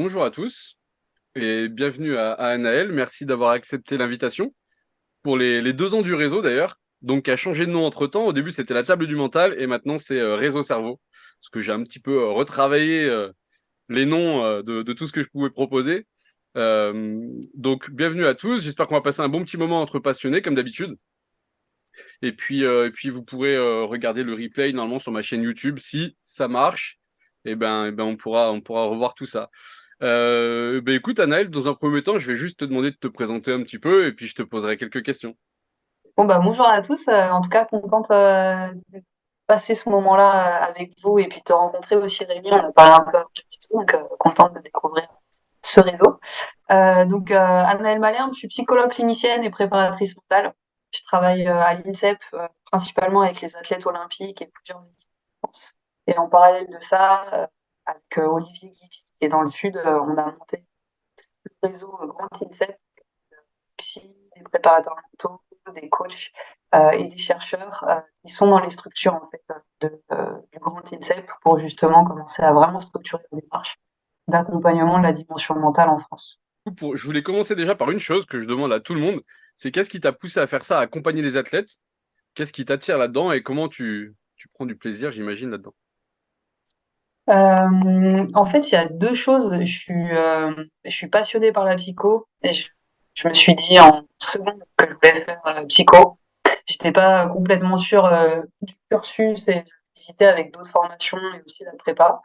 Bonjour à tous et bienvenue à Anaël. Merci d'avoir accepté l'invitation pour les 2 ans du réseau d'ailleurs. Donc, a changé de nom entre-temps. Au début, c'était la table du mental et maintenant, c'est Réseau Cerveau. Parce que j'ai un petit peu retravaillé les noms de tout ce que je pouvais proposer. Donc, bienvenue à tous. J'espère qu'on va passer un bon petit moment entre passionnés, comme d'habitude. Et puis, vous pourrez regarder le replay normalement sur ma chaîne YouTube. Si ça marche, eh ben, on pourra revoir tout ça. Ben écoute, Anaël, dans un premier temps, je vais juste te demander de te présenter un petit peu et puis je te poserai quelques questions. Bon bah bonjour à tous. En tout cas contente de passer ce moment-là avec vous et puis de te rencontrer aussi Rémi. On a parlé un peu avant, donc contente de découvrir ce réseau. Anaëlle Malherbe, je suis psychologue clinicienne et préparatrice mentale. Je travaille à l'INSEP principalement avec les athlètes olympiques et plusieurs équipes de France. Et en parallèle de ça, avec Olivier Guidi, qui est dans le sud, on a monté le réseau Grand INSEP, psy, des préparateurs mentaux, des coachs et des chercheurs qui sont dans les structures en fait du grand INSEP pour justement commencer à vraiment structurer la démarche d'accompagnement de la dimension mentale en France. Je voulais commencer déjà par une chose que je demande à tout le monde, c'est qu'est-ce qui t'a poussé à faire ça, à accompagner les athlètes? Qu'est-ce qui t'attire là-dedans et comment tu prends du plaisir, j'imagine, là-dedans? En fait, il y a deux choses. Je suis passionnée par la psycho et je me suis dit en seconde que je voulais faire psycho. J'étais pas complètement sûre du cursus et j'hésitais avec d'autres formations et aussi la prépa.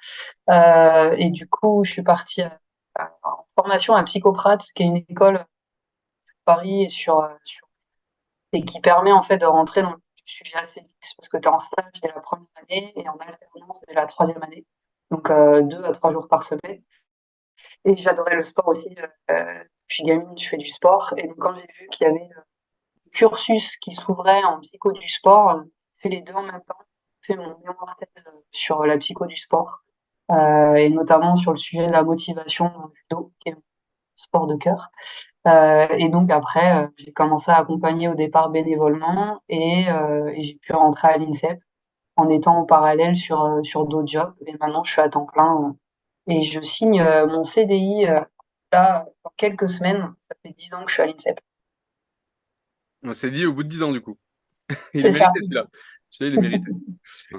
Et du coup, je suis partie en formation à Psychoprate, qui est une école à Paris et qui permet en fait de rentrer dans le sujet assez vite parce que tu es en stage dès la première année et en alternance dès la troisième année. Donc 2 à 3 jours par semaine. Et j'adorais le sport aussi. Je suis gamine, je fais du sport. Et donc quand j'ai vu qu'il y avait un cursus qui s'ouvrait en psycho du sport, j'ai fait les deux en même temps. J'ai fait mon mémoire thèse sur la psycho du sport et notamment sur le sujet de la motivation dans le judo, qui est mon sport de cœur. Et donc après, j'ai commencé à accompagner au départ bénévolement et j'ai pu rentrer à l'INSEP en étant en parallèle sur d'autres jobs. Et maintenant, je suis à temps plein et je signe mon CDI là dans quelques semaines. Ça fait 10 ans que je suis à l'INSEP. On s'est dit au bout de 10 ans du coup. Il est C'est ça. mérité celui-là. Tu sais, il est mérité.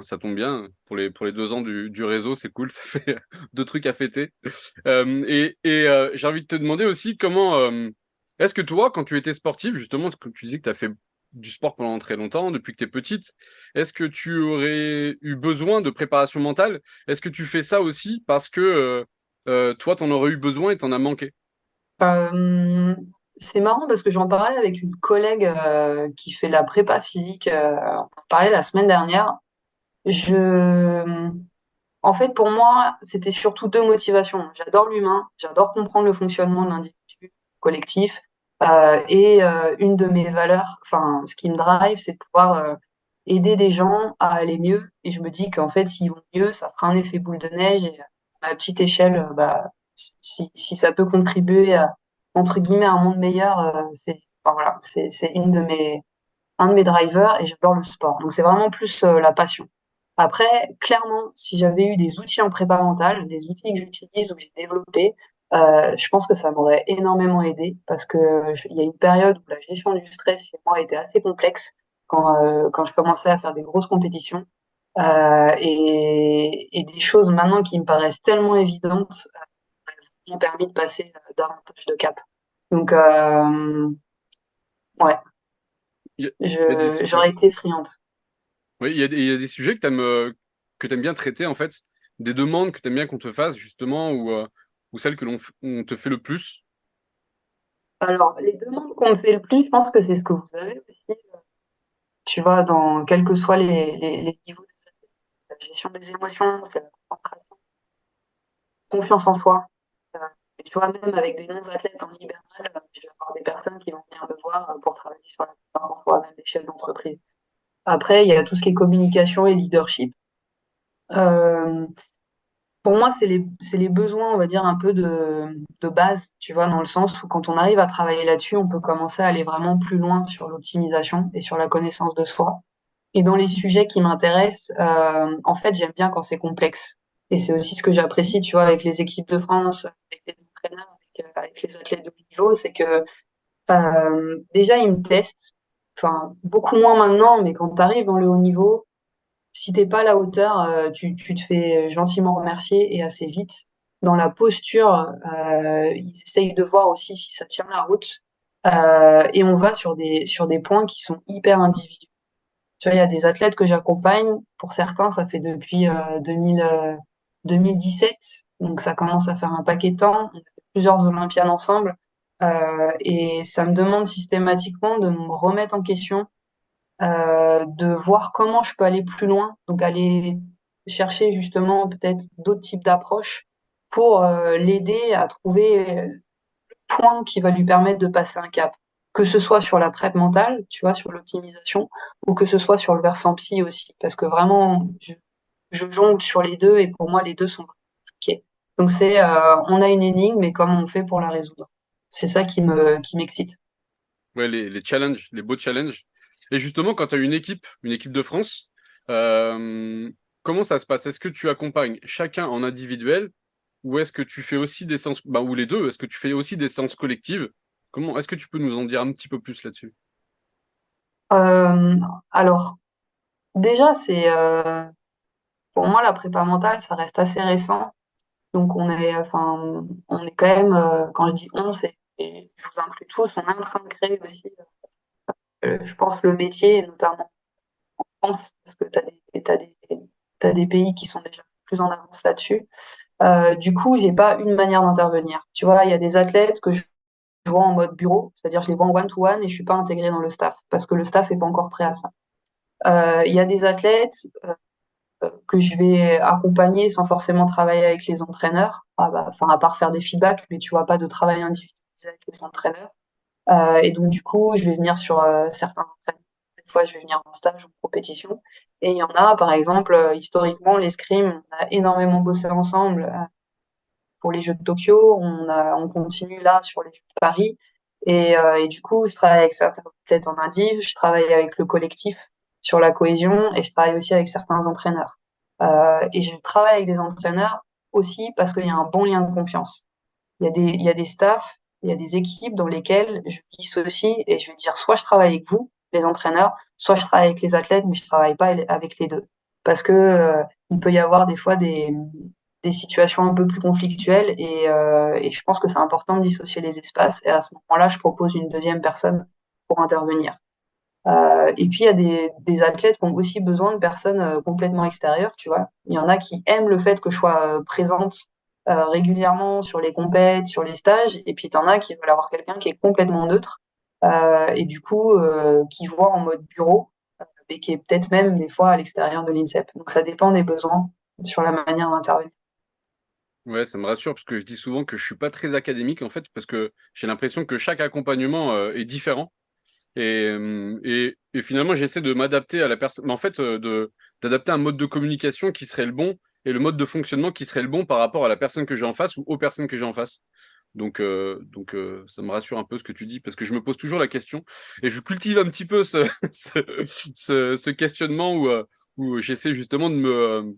Ça tombe bien, pour les 2 ans du réseau, c'est cool, ça fait deux trucs à fêter. J'ai envie de te demander aussi est-ce que toi, quand tu étais sportive, justement, parce que tu disais que tu as fait du sport pendant très longtemps, depuis que tu es petite, est-ce que tu aurais eu besoin de préparation mentale? Est-ce que tu fais ça aussi parce que toi, t'en aurais eu besoin et t'en as manqué? Euh, c'est marrant parce que j'en parlais avec une collègue qui fait de la prépa physique. On en parlait la semaine dernière. Je, En fait, pour moi, c'était surtout deux motivations. J'adore l'humain, j'adore comprendre le fonctionnement de l'individu collectif. Une de mes valeurs, enfin, ce qui me drive, c'est de pouvoir aider des gens à aller mieux. Et je me dis qu'en fait, s'ils vont mieux, ça fera un effet boule de neige. Et à petite échelle, si ça peut contribuer à, entre guillemets, à un monde meilleur, enfin, voilà, c'est un de mes drivers et j'adore le sport. Donc c'est vraiment plus la passion. Après, clairement, si j'avais eu des outils en prépa mentale, des outils que j'utilise ou que j'ai développés, je pense que ça m'aurait énormément aidé parce que il y a une période où la gestion du stress chez moi était assez complexe quand je commençais à faire des grosses compétitions et des choses maintenant qui me paraissent tellement évidentes m'ont permis de passer davantage de cap. Donc ouais, Il y a des sujets. j'aurais été friande. Oui, il y a des sujets que t'aimes bien traiter, en fait, des demandes que t'aimes bien qu'on te fasse, justement, ou celles que on te fait le plus. Alors, les demandes qu'on me fait le plus, je pense que c'est ce que vous avez aussi, tu vois, dans quels que soient les niveaux de santé. La gestion des émotions, c'est la concentration, confiance en soi. Euh, et tu vois, même avec des non-athlètes en libéral, je vais avoir des personnes qui vont venir me voir pour travailler sur la confiance en soi, même des chefs d'entreprise. Après, il y a tout ce qui est communication et leadership. Euh, Pour moi, c'est les besoins, on va dire, un peu de base, tu vois, dans le sens où quand on arrive à travailler là-dessus, on peut commencer à aller vraiment plus loin sur l'optimisation et sur la connaissance de soi. Et dans les sujets qui m'intéressent, en fait, j'aime bien quand c'est complexe. Et c'est aussi ce que j'apprécie, tu vois, avec les équipes de France, avec les entraîneurs, avec les athlètes de haut niveau, c'est que déjà ils me testent. Enfin, beaucoup moins maintenant, mais quand tu arrives dans le haut niveau, si t'es pas à la hauteur, tu te fais gentiment remercier et assez vite. Dans la posture, ils essayent de voir aussi si ça tient la route. Et on va sur des points qui sont hyper individuels. Tu vois, il y a des athlètes que j'accompagne. Pour certains, ça fait depuis 2017. Donc, ça commence à faire un paquet de temps. On a fait plusieurs Olympiades ensemble. Et ça me demande systématiquement de me remettre en question, de voir comment je peux aller plus loin. Donc, aller chercher justement peut-être d'autres types d'approches pour l'aider à trouver point qui va lui permettre de passer un cap. Que ce soit sur la prep mentale, tu vois, sur l'optimisation, ou que ce soit sur le versant psy aussi. Parce que vraiment, je jongle sur les deux et pour moi, les deux sont compliqués. Donc c'est, on a une énigme, mais comment on fait pour la résoudre? C'est ça qui m'excite. Ouais, les challenges, les beaux challenges. Et justement, quand tu as une équipe de France, comment ça se passe? Est-ce que tu accompagnes chacun en individuel ou est-ce que tu fais aussi des séances, bah, ou les deux, est-ce que tu fais aussi des séances collectives? Comment, est-ce que tu peux nous en dire un petit peu plus là-dessus? Euh, alors, déjà, pour moi, la prépa mentale, ça reste assez récent. Donc, on est quand même, quand je dis on, et je vous inclus tous, on est en train de créer aussi, je pense, le métier, notamment en France, parce que t'as des pays qui sont déjà plus en avance là-dessus. Du coup, j'ai pas une manière d'intervenir. Tu vois, il y a des athlètes que je vois en mode bureau, c'est-à-dire je les vois en one-to-one et je suis pas intégrée dans le staff parce que le staff est pas encore prêt à ça. Il y a des athlètes que je vais accompagner sans forcément travailler avec les entraîneurs, enfin à part faire des feedbacks, mais tu vois pas de travail individualisé avec les entraîneurs. Et donc du coup, je vais venir sur certains entraînements. Des fois, je vais venir en stage ou en compétition. Et il y en a, par exemple, historiquement, l'escrime, on a énormément bossé ensemble pour les Jeux de Tokyo. On continue là sur les Jeux de Paris. Et du coup, je travaille avec certains athlètes en indiv, je travaille avec le collectif sur la cohésion et je travaille aussi avec certains entraîneurs. Et je travaille avec des entraîneurs aussi parce qu'il y a un bon lien de confiance. Il y a des staffs, il y a des équipes dans lesquelles je dissocie et je vais dire soit je travaille avec vous, les entraîneurs, soit je travaille avec les athlètes, mais je travaille pas avec les deux. Parce que il peut y avoir des fois des situations un peu plus conflictuelles et je pense que c'est important de dissocier les espaces. Et à ce moment-là, je propose une deuxième personne pour intervenir. Et puis il y a des athlètes qui ont aussi besoin de personnes complètement extérieures, tu vois. Il y en a qui aiment le fait que je sois présente régulièrement sur les compètes, sur les stages, et puis t'en as qui veulent avoir quelqu'un qui est complètement neutre et du coup qui voit en mode bureau et qui est peut-être même des fois à l'extérieur de l'INSEP. Donc ça dépend des besoins sur la manière d'intervenir. Ouais, ça me rassure parce que je dis souvent que je suis pas très académique en fait parce que j'ai l'impression que chaque accompagnement est différent et finalement j'essaie de m'adapter à la personne, mais en fait de d'adapter un mode de communication qui serait le bon et le mode de fonctionnement qui serait le bon par rapport à la personne que j'ai en face ou aux personnes que j'ai en face. Ça me rassure un peu ce que tu dis parce que je me pose toujours la question et je cultive un petit peu ce questionnement où j'essaie justement de me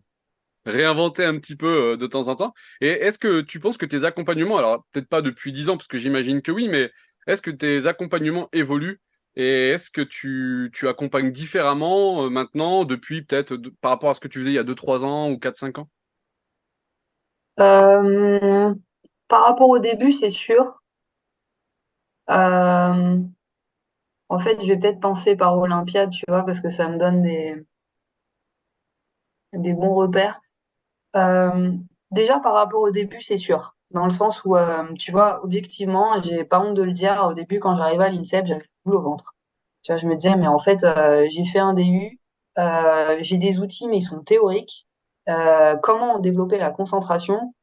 réinventer un petit peu de temps en temps. Et est-ce que tu penses que tes accompagnements, alors peut-être pas depuis 10 ans, parce que j'imagine que oui, mais est-ce que tes accompagnements évoluent et est-ce que tu accompagnes différemment maintenant, depuis peut-être par rapport à ce que tu faisais il y a 2 3 ans ou 4 5 ans? Euh, Par rapport au début, c'est sûr. Euh, En fait, je vais peut-être penser par Olympiade, tu vois, parce que ça me donne des bons repères. Euh, Déjà, par rapport au début, c'est sûr. Dans le sens où, tu vois, objectivement, j'ai pas honte de le dire, au début, quand j'arrivais à l'INSEP, j'avais le boule au ventre. Tu vois, je me disais, mais en fait, j'ai fait un DU, j'ai des outils, mais ils sont théoriques. Comment développer la concentration?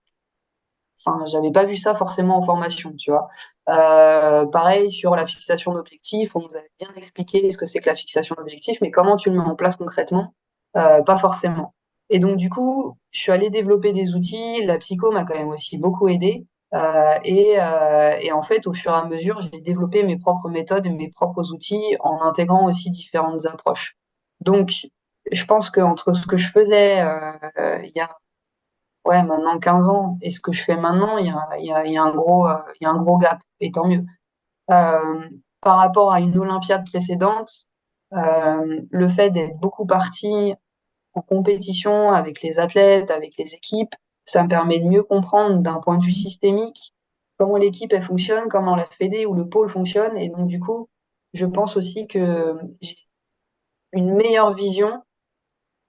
Enfin, j'avais pas vu ça forcément en formation, tu vois. Pareil sur la fixation d'objectifs, on nous avait bien expliqué ce que c'est que la fixation d'objectifs, mais comment tu le mets en place concrètement? Pas forcément. Et donc du coup, je suis allée développer des outils. La psycho m'a quand même aussi beaucoup aidé. Et en fait, au fur et à mesure, j'ai développé mes propres méthodes et mes propres outils en intégrant aussi différentes approches. Donc, je pense qu'entre ce que je faisais il y a ouais, maintenant 15 ans. Et ce que je fais maintenant, il y a un il y a un gros gap, et tant mieux. Par rapport à une Olympiade précédente, le fait d'être beaucoup partie en compétition avec les athlètes, avec les équipes, ça me permet de mieux comprendre d'un point de vue systémique comment l'équipe elle fonctionne, comment la fédé ou le pôle fonctionne. Et donc, du coup, je pense aussi que j'ai une meilleure vision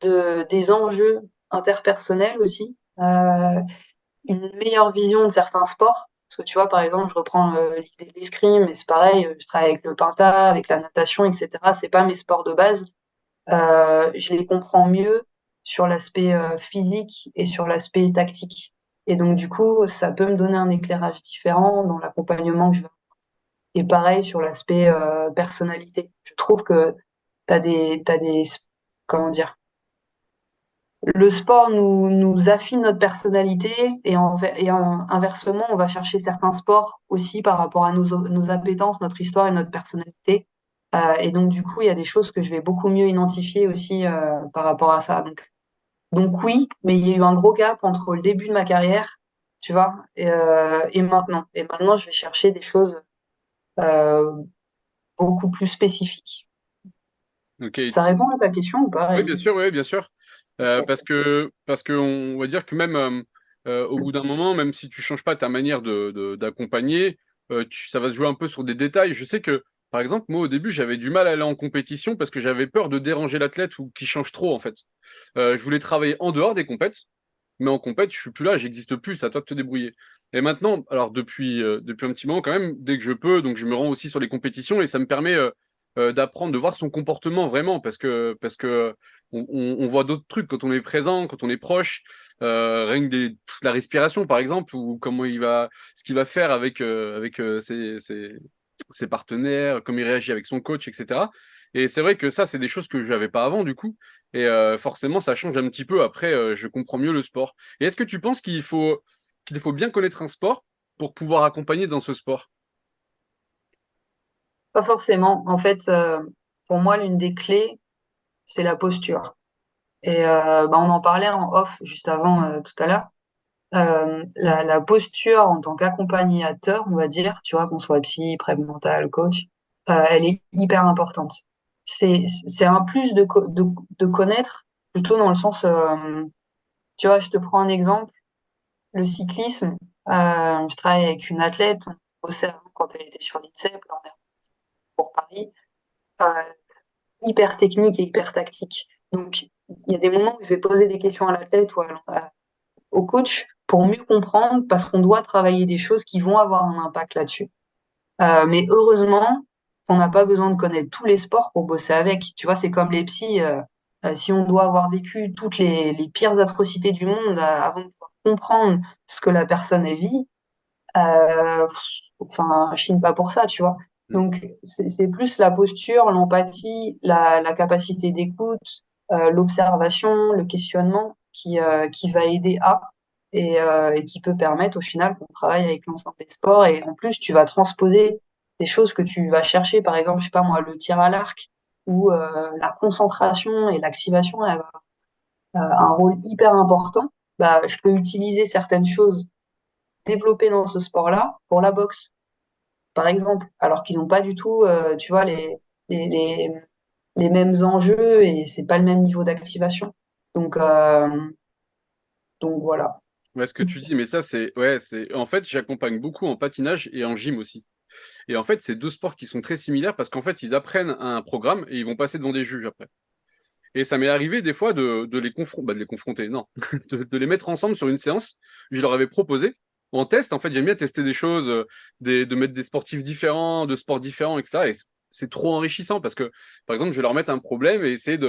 des enjeux interpersonnels aussi, une meilleure vision de certains sports. Parce que tu vois, par exemple, je reprends l'idée de l'escrime, mais c'est pareil, je travaille avec le pinta, avec la natation, etc. C'est pas mes sports de base. Je les comprends mieux sur l'aspect physique et sur l'aspect tactique. Et donc, du coup, ça peut me donner un éclairage différent dans l'accompagnement que je veux. Et pareil sur l'aspect personnalité. Je trouve que t'as des, comment dire, le sport nous affine notre personnalité et inversement, on va chercher certains sports aussi par rapport à nos appétences, notre histoire et notre personnalité. Et donc, du coup, il y a des choses que je vais beaucoup mieux identifier aussi par rapport à ça. Donc oui, mais il y a eu un gros gap entre le début de ma carrière, tu vois, et maintenant. Et maintenant, je vais chercher des choses euh, beaucoup plus spécifiques. Ok. Ça répond à ta question ou pas, Oui, Rémi? bien sûr, oui, bien sûr. Parce que on va dire que même au bout d'un moment, même si tu changes pas ta manière d'accompagner, ça va se jouer un peu sur des détails. Je sais que, par exemple, moi au début, j'avais du mal à aller en compétition parce que j'avais peur de déranger l'athlète ou qu'il change trop en fait. Je voulais travailler en dehors des compètes, mais en compète, je suis plus là, j'existe plus. C'est à toi de te débrouiller. Et maintenant, alors depuis un petit moment quand même, dès que je peux, donc je me rends aussi sur les compétitions et ça me permet d'apprendre, de voir son comportement vraiment parce que on voit d'autres trucs quand on est présent, quand on est proche, rien que la respiration par exemple, ou comment ce qu'il va faire avec ses partenaires, comment il réagit avec son coach, etc. Et c'est vrai que ça, c'est des choses que je n'avais pas avant du coup, et forcément, ça change un petit peu. Après, je comprends mieux le sport. Et est-ce que tu penses qu'il faut bien connaître un sport pour pouvoir accompagner dans ce sport? Pas forcément. En fait, pour moi, l'une des clés, c'est la posture. Et bah, on en parlait en off juste avant tout à l'heure. La posture en tant qu'accompagnateur, on va dire, tu vois, qu'on soit psy, prep mental, coach, elle est hyper importante. C'est un plus de connaître, plutôt dans le sens, tu vois, je te prends un exemple, le cyclisme, je travaille avec une athlète, on bossait avant quand elle était sur l'INSEP, là on est pour Paris, euh, hyper technique et hyper tactique. Donc, il y a des moments où je vais poser des questions à l'athlète ou au coach pour mieux comprendre parce qu'on doit travailler des choses qui vont avoir un impact là-dessus. Mais heureusement, on n'a pas besoin de connaître tous les sports pour bosser avec. Tu vois, c'est comme les psys. Si on doit avoir vécu toutes les pires atrocités du monde avant de pouvoir comprendre ce que la personne vit, euh, enfin, je chine pas pour ça, tu vois. Hmm. Donc, c'est plus la posture, l'empathie, la capacité d'écoute, l'observation, le questionnement qui va aider et qui peut permettre au final qu'on travaille avec l'ensemble des sports. Et en plus, tu vas transposer des choses que tu vas chercher, par exemple, je sais pas moi, le tir à l'arc, où la concentration et l'activation elle va un rôle hyper important. Bah, je peux utiliser certaines choses développées dans ce sport-là pour la boxe, par exemple, alors qu'ils n'ont pas du tout, tu vois, les, les, les mêmes enjeux et c'est pas le même niveau d'activation. Donc, euh, donc voilà. Ouais, ce que tu dis, mais ça, en fait, j'accompagne beaucoup en patinage et en gym aussi. Et en fait, c'est deux sports qui sont très similaires parce qu'en fait, ils apprennent un programme et ils vont passer devant des juges après. Et ça m'est arrivé des fois de les confronter, non, de les mettre ensemble sur une séance. Je leur avais proposé en test. En fait, j'aime bien tester des choses, de mettre des sportifs différents, de sports différents, etc. Et c'est trop enrichissant parce que, par exemple, je vais leur mettre un problème et essayer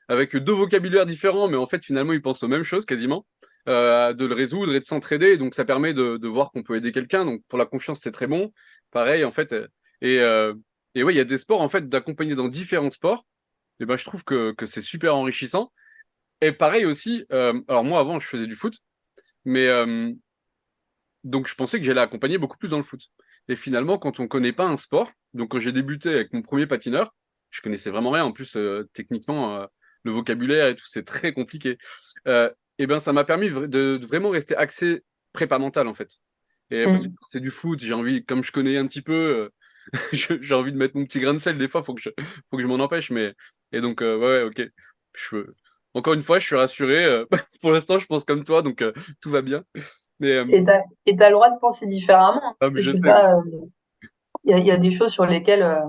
avec deux vocabulaires différents, mais en fait, finalement, ils pensent aux mêmes choses quasiment, de le résoudre et de s'entraider. Donc, ça permet de voir qu'on peut aider quelqu'un. Donc, pour la confiance, c'est très bon. Pareil, en fait. Et, euh, et ouais, il y a des sports, en fait, d'accompagner dans différents sports et ben, je trouve que c'est super enrichissant. Et pareil aussi, alors moi avant je faisais du foot, mais donc je pensais que j'allais accompagner beaucoup plus dans le foot. Et finalement, quand on connaît pas un sport, donc quand j'ai débuté avec mon premier patineur, je connaissais vraiment rien. En plus, techniquement, le vocabulaire et tout, c'est très compliqué. Euh, et ben ça m'a permis de vraiment rester axé prépa mentale en fait. Et parce que Mm. c'est du foot, j'ai envie, comme je connais un petit peu, j'ai envie de mettre mon petit grain de sel des fois, faut que je m'en empêche. Mais et donc ouais, ouais, ok. Je, encore une fois, je suis rassuré. Pour l'instant, je pense comme toi, donc tout va bien. Mais Et t'as le droit de penser différemment, hein. ah, mais Je je dis sais. pas, il y a des choses sur lesquelles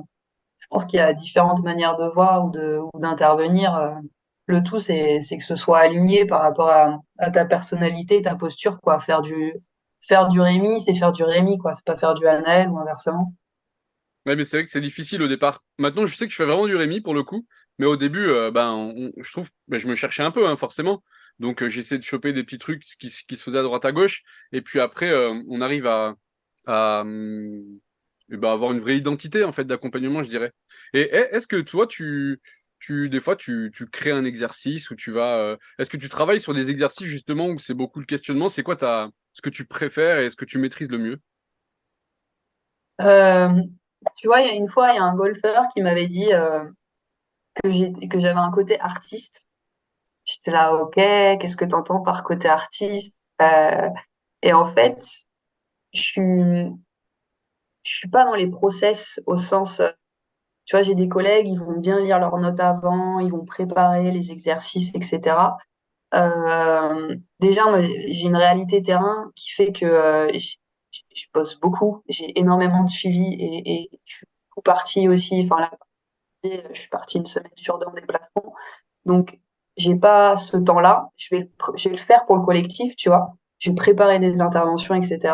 je pense qu'il y a différentes manières de voir ou d'intervenir. Le tout, c'est que ce soit aligné par rapport à ta personnalité, ta posture, quoi. Faire du Rémi, c'est faire du Rémi, quoi. C'est pas faire du Anaël ou inversement. Ouais, mais c'est vrai que c'est difficile au départ. Maintenant, je sais que je fais vraiment du Rémi pour le coup, mais au début, ben, je trouve, ben, je me cherchais un peu, hein, forcément. Donc, j'essaie de choper des petits trucs qui se faisaient à droite à gauche, et puis après, on arrive à eh ben, avoir une vraie identité en fait d'accompagnement, je dirais. Et est-ce que toi, des fois, tu crées un exercice où tu vas, est-ce que tu travailles sur des exercices justement où c'est beaucoup le questionnement? C'est quoi ce que tu préfères et ce que tu maîtrises le mieux? Euh, Tu vois, il y a une fois, il y a un golfeur qui m'avait dit que j'avais un côté artiste. J'étais là, ok, qu'est-ce que tu entends par côté artiste? Euh, et en fait, je suis, je suis pas dans les process au sens, tu vois, j'ai des collègues, ils vont bien lire leurs notes avant, ils vont préparer les exercices, etc. Déjà, moi, j'ai une réalité terrain qui fait que je bosse beaucoup, j'ai énormément de suivi et je suis beaucoup partie aussi, enfin là, je suis partie une semaine sur deux en déplacement. Donc, j'ai pas ce temps-là. Je vais le faire pour le collectif, tu vois. Je vais préparer des interventions, etc.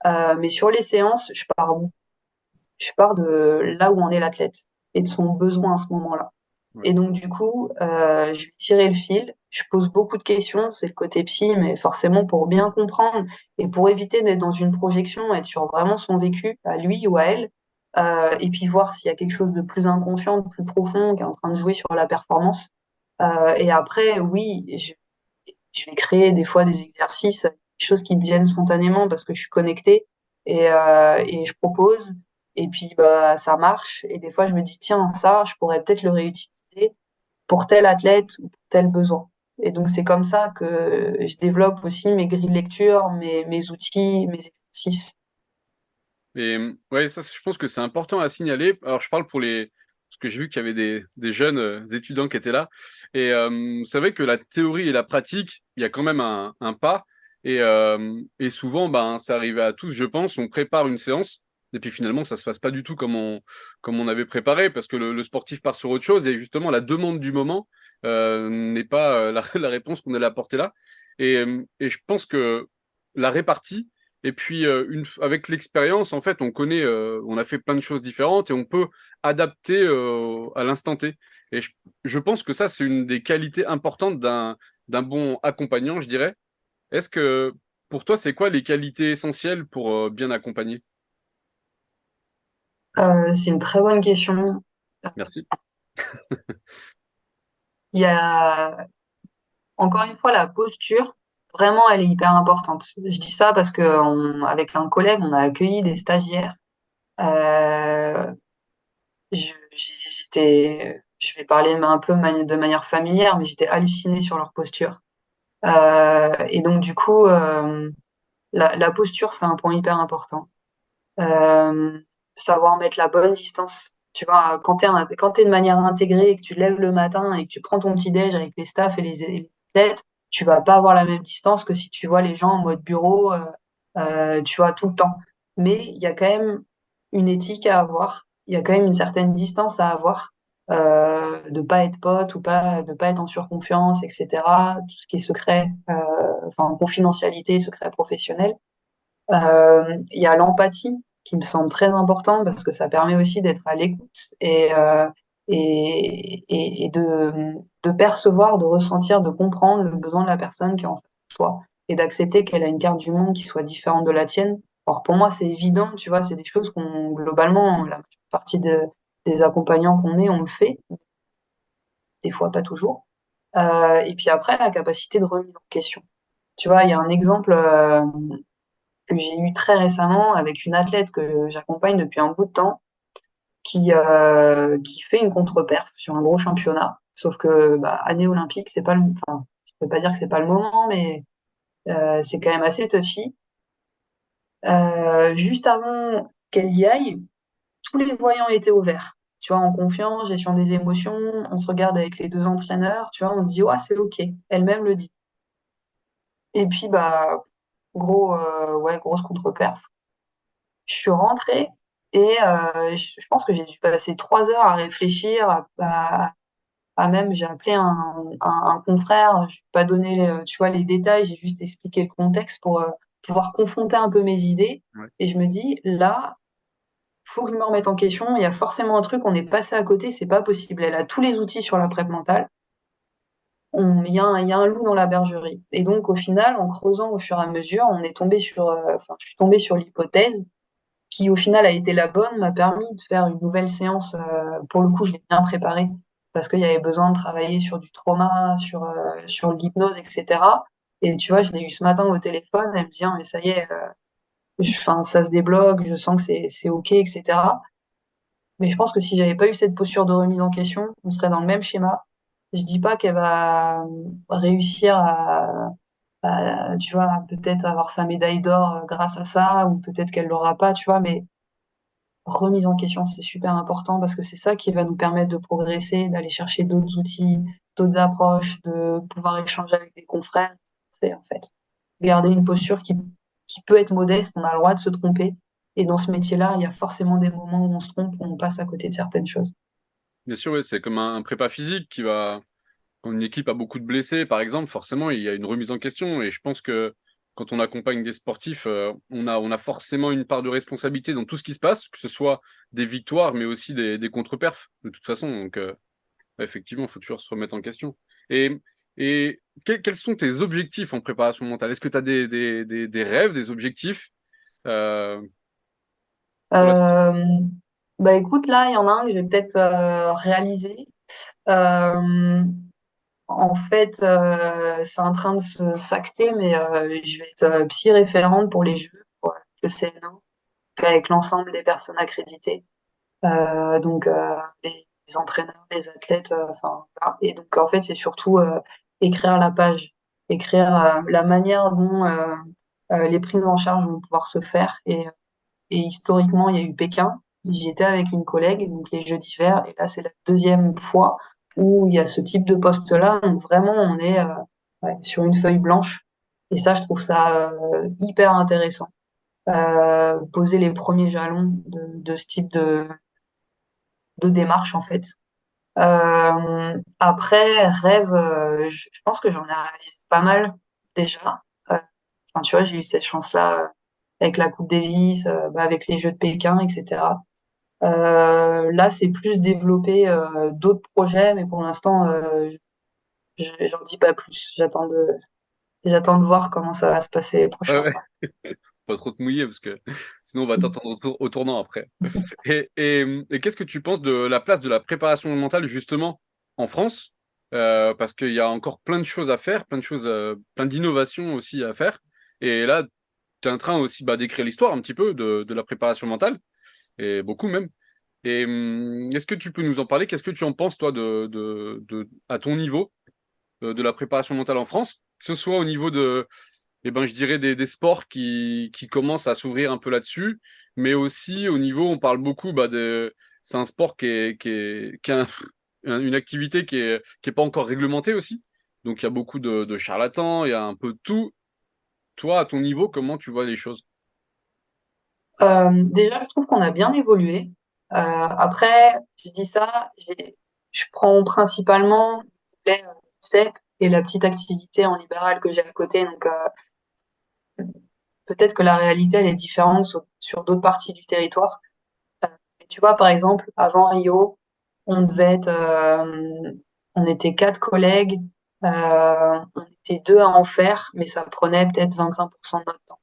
Mais sur les séances, je pars de là où en est l'athlète et de son besoin à ce moment-là. Ouais. Et donc, du coup, je vais tirer le fil. Je pose beaucoup de questions. C'est le côté psy, mais forcément pour bien comprendre et pour éviter d'être dans une projection, être sur vraiment son vécu, à lui ou à elle. Et puis voir s'il y a quelque chose de plus inconscient, de plus profond, qui est en train de jouer sur la performance. Et après, oui, je vais créer des fois des exercices, des choses qui me viennent spontanément parce que je suis connectée et je propose. Et puis, bah, ça marche. Et des fois, je me dis, tiens, ça, je pourrais peut-être le réutiliser pour tel athlète ou pour tel besoin. Et donc, c'est comme ça que je développe aussi mes grilles de lecture, mes outils, mes exercices. Et ouais, ça, je pense que c'est important à signaler. Alors, je parle pour parce que j'ai vu qu'il y avait des jeunes étudiants qui étaient là. Et c'est vrai que la théorie et la pratique, il y a quand même un pas. Et souvent, ben, c'est arrivé à tous, je pense, on prépare une séance. Et puis finalement, ça se passe pas du tout comme on avait préparé, parce que le sportif part sur autre chose. Et justement, la demande du moment n'est pas la réponse qu'on allait apporter là. Et je pense que la répartie, et puis avec l'expérience, en fait, on connaît, on a fait plein de choses différentes et on peut adapter à l'instant T. Et je pense que ça, c'est une des qualités importantes d'un bon accompagnant, je dirais. Est-ce que pour toi, c'est quoi les qualités essentielles pour bien accompagner? C'est une très bonne question. Merci. Il y a encore une fois la posture. Vraiment, elle est hyper importante. Je dis ça parce que avec un collègue, on a accueilli des stagiaires. Euh, je vais parler un peu de manière familière, mais j'étais hallucinée sur leur posture. Et donc, du coup, la posture, c'est un point hyper important. Euh, Savoir mettre la bonne distance. Tu vois, quand t'es de manière intégrée et que tu te lèves le matin et que tu prends ton petit déj avec les staffs et les têtes, tu vas pas avoir la même distance que si tu vois les gens en mode bureau, tu vois, tout le temps. Mais il y a quand même une éthique à avoir. Il y a quand même une certaine distance à avoir. De pas être pote ou pas, de pas être en surconfiance, etc. Tout ce qui est secret, enfin, confidentialité, secret professionnel. Il y a l'empathie qui me semble très important parce que ça permet aussi d'être à l'écoute et de percevoir, de ressentir, de comprendre le besoin de la personne qui est en face de toi et d'accepter qu'elle a une carte du monde qui soit différente de la tienne. Or, pour moi, c'est évident, tu vois, c'est des choses qu'on, globalement, la partie des accompagnants qu'on est, on le fait, des fois pas toujours. Et puis après, la capacité de remise en question. Tu vois, il y a un exemple que j'ai eu très récemment avec une athlète que j'accompagne depuis un bout de temps, qui fait une contre-perf sur un gros championnat. Sauf que bah, année olympique, c'est pas le, enfin, Je veux pas dire que c'est pas le moment, mais c'est quand même assez touchy. Juste avant qu'elle y aille, tous les voyants étaient au vert. Tu vois, en confiance, gestion des émotions, on se regarde avec les deux entraîneurs, tu vois, on se dit, ouais, c'est OK. Elle-même le dit. Et puis, bah, ouais, grosse contre-perf. Je suis rentrée et je pense que j'ai dû passer 3 heures à réfléchir, même, j'ai appelé un confrère, je n'ai pas donné, tu vois, les détails, j'ai juste expliqué le contexte pour pouvoir confronter un peu mes idées. Ouais. Et je me dis, là, faut que je me remette en question. Il y a forcément un truc, on est passé à côté, c'est pas possible. Elle a tous les outils sur la prep mentale. Il y a un loup dans la bergerie. Et donc, au final, en creusant au fur et à mesure, on est tombé sur, je suis tombée sur l'hypothèse qui, au final, a été la bonne, m'a permis de faire une nouvelle séance. Pour le coup, je l'ai bien préparée parce qu'il y avait besoin de travailler sur du trauma, sur l'hypnose, etc. Et tu vois, je l'ai eu ce matin au téléphone. Elle me dit, ah, mais ça y est, enfin, ça se débloque, je sens que c'est OK, etc. Mais je pense que si j'avais pas eu cette posture de remise en question, on serait dans le même schéma. Je dis pas qu'elle va réussir tu vois, peut-être avoir sa médaille d'or grâce à ça, ou peut-être qu'elle l'aura pas, tu vois, mais remise en question, c'est super important parce que c'est ça qui va nous permettre de progresser, d'aller chercher d'autres outils, d'autres approches, de pouvoir échanger avec des confrères. C'est en fait garder une posture qui peut être modeste, on a le droit de se tromper. Et dans ce métier-là, il y a forcément des moments où on se trompe, où on passe à côté de certaines choses. Bien sûr, ouais, c'est comme un prépa physique qui va, quand une équipe a beaucoup de blessés, par exemple, forcément, il y a une remise en question. Et je pense que quand on accompagne des sportifs, on a forcément une part de responsabilité dans tout ce qui se passe, que ce soit des victoires, mais aussi des contre-perfs, de toute façon. Donc, effectivement, il faut toujours se remettre en question. Et, et quels sont tes objectifs en préparation mentale? Est-ce que tu as des rêves, des objectifs pour la... Euh, Bah écoute, là, il y en a un que je vais peut-être réaliser. Euh, En fait, c'est en train de se s'acter, mais je vais être psy référente pour les Jeux, pour le CNO, avec l'ensemble des personnes accréditées. Donc les entraîneurs, les athlètes, enfin voilà. Et donc en fait, c'est surtout écrire la page, écrire la manière dont les prises en charge vont pouvoir se faire. Et historiquement, il y a eu Pékin. J'y étais avec une collègue, donc les Jeux d'hiver, et là, c'est la deuxième fois où il y a ce type de poste-là. Donc vraiment, on est ouais, sur une feuille blanche. Et ça, je trouve ça hyper intéressant. Poser les premiers jalons de ce type de démarche, en fait. Après, rêve, je pense que j'en ai réalisé pas mal déjà. Enfin, tu vois, j'ai eu cette chance-là avec la Coupe Davis, bah, avec les Jeux de Pékin, etc. Là, c'est plus développer d'autres projets, mais pour l'instant, j'en dis pas plus. J'attends de voir comment ça va se passer les Ouais, prochains ouais. mois. Pas trop te mouiller parce que sinon on va t'entendre au tournant après. Et qu'est-ce que tu penses de la place de la préparation mentale justement en France? Parce qu'il y a encore plein de choses à faire, plein de choses, plein d'innovations aussi à faire. Et là, tu es en train aussi bah, d'écrire l'histoire un petit peu de la préparation mentale, et beaucoup même. Et est-ce que tu peux nous en parler? Qu'est-ce que tu en penses toi à ton niveau de la préparation mentale en France, que ce soit au niveau de je dirais des sports qui commencent à s'ouvrir un peu là-dessus, mais aussi au niveau, on parle beaucoup, c'est un sport qui a une activité qui est pas encore réglementée aussi. Donc il y a beaucoup de charlatans, il y a un peu de tout. Toi, à ton niveau, comment tu vois les choses? Déjà, je trouve qu'on a bien évolué. Après, je dis ça, je prends principalement les sec et la petite activité en libéral que j'ai à côté. Donc, peut-être que la réalité, elle est différente sur d'autres parties du territoire. Et tu vois, par exemple, avant Rio, on devait être, on était 4 collègues, on était deux à en faire, mais ça prenait peut-être 25% de notre temps.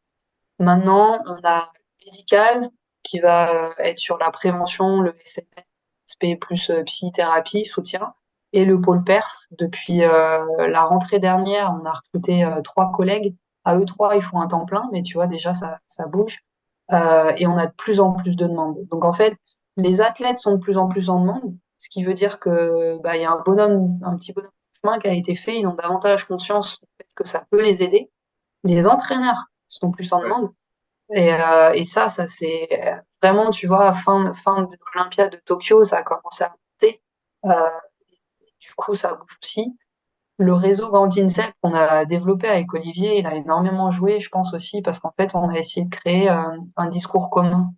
Maintenant, on a le médical qui va être sur la prévention, le SMSP plus psy-thérapie, soutien, et le pôle perf. Depuis la rentrée dernière, on a recruté 3 collègues. À eux trois, ils font un temps plein, mais tu vois, déjà, ça bouge. Et on a de plus en plus de demandes. Donc en fait, les athlètes sont de plus en plus en demande, ce qui veut dire que bah, il y a un petit bonhomme chemin qui a été fait, ils ont davantage conscience du fait que ça peut les aider. Les entraîneurs sont plus en Ouais. demande. Et ça c'est vraiment, tu vois, fin de l'Olympiade de Tokyo, ça a commencé à monter. Euh, du coup, ça bouge aussi. Le réseau Grandinset qu'on a développé avec Olivier, il a énormément joué, je pense aussi, parce qu'en fait, on a essayé de créer un discours commun,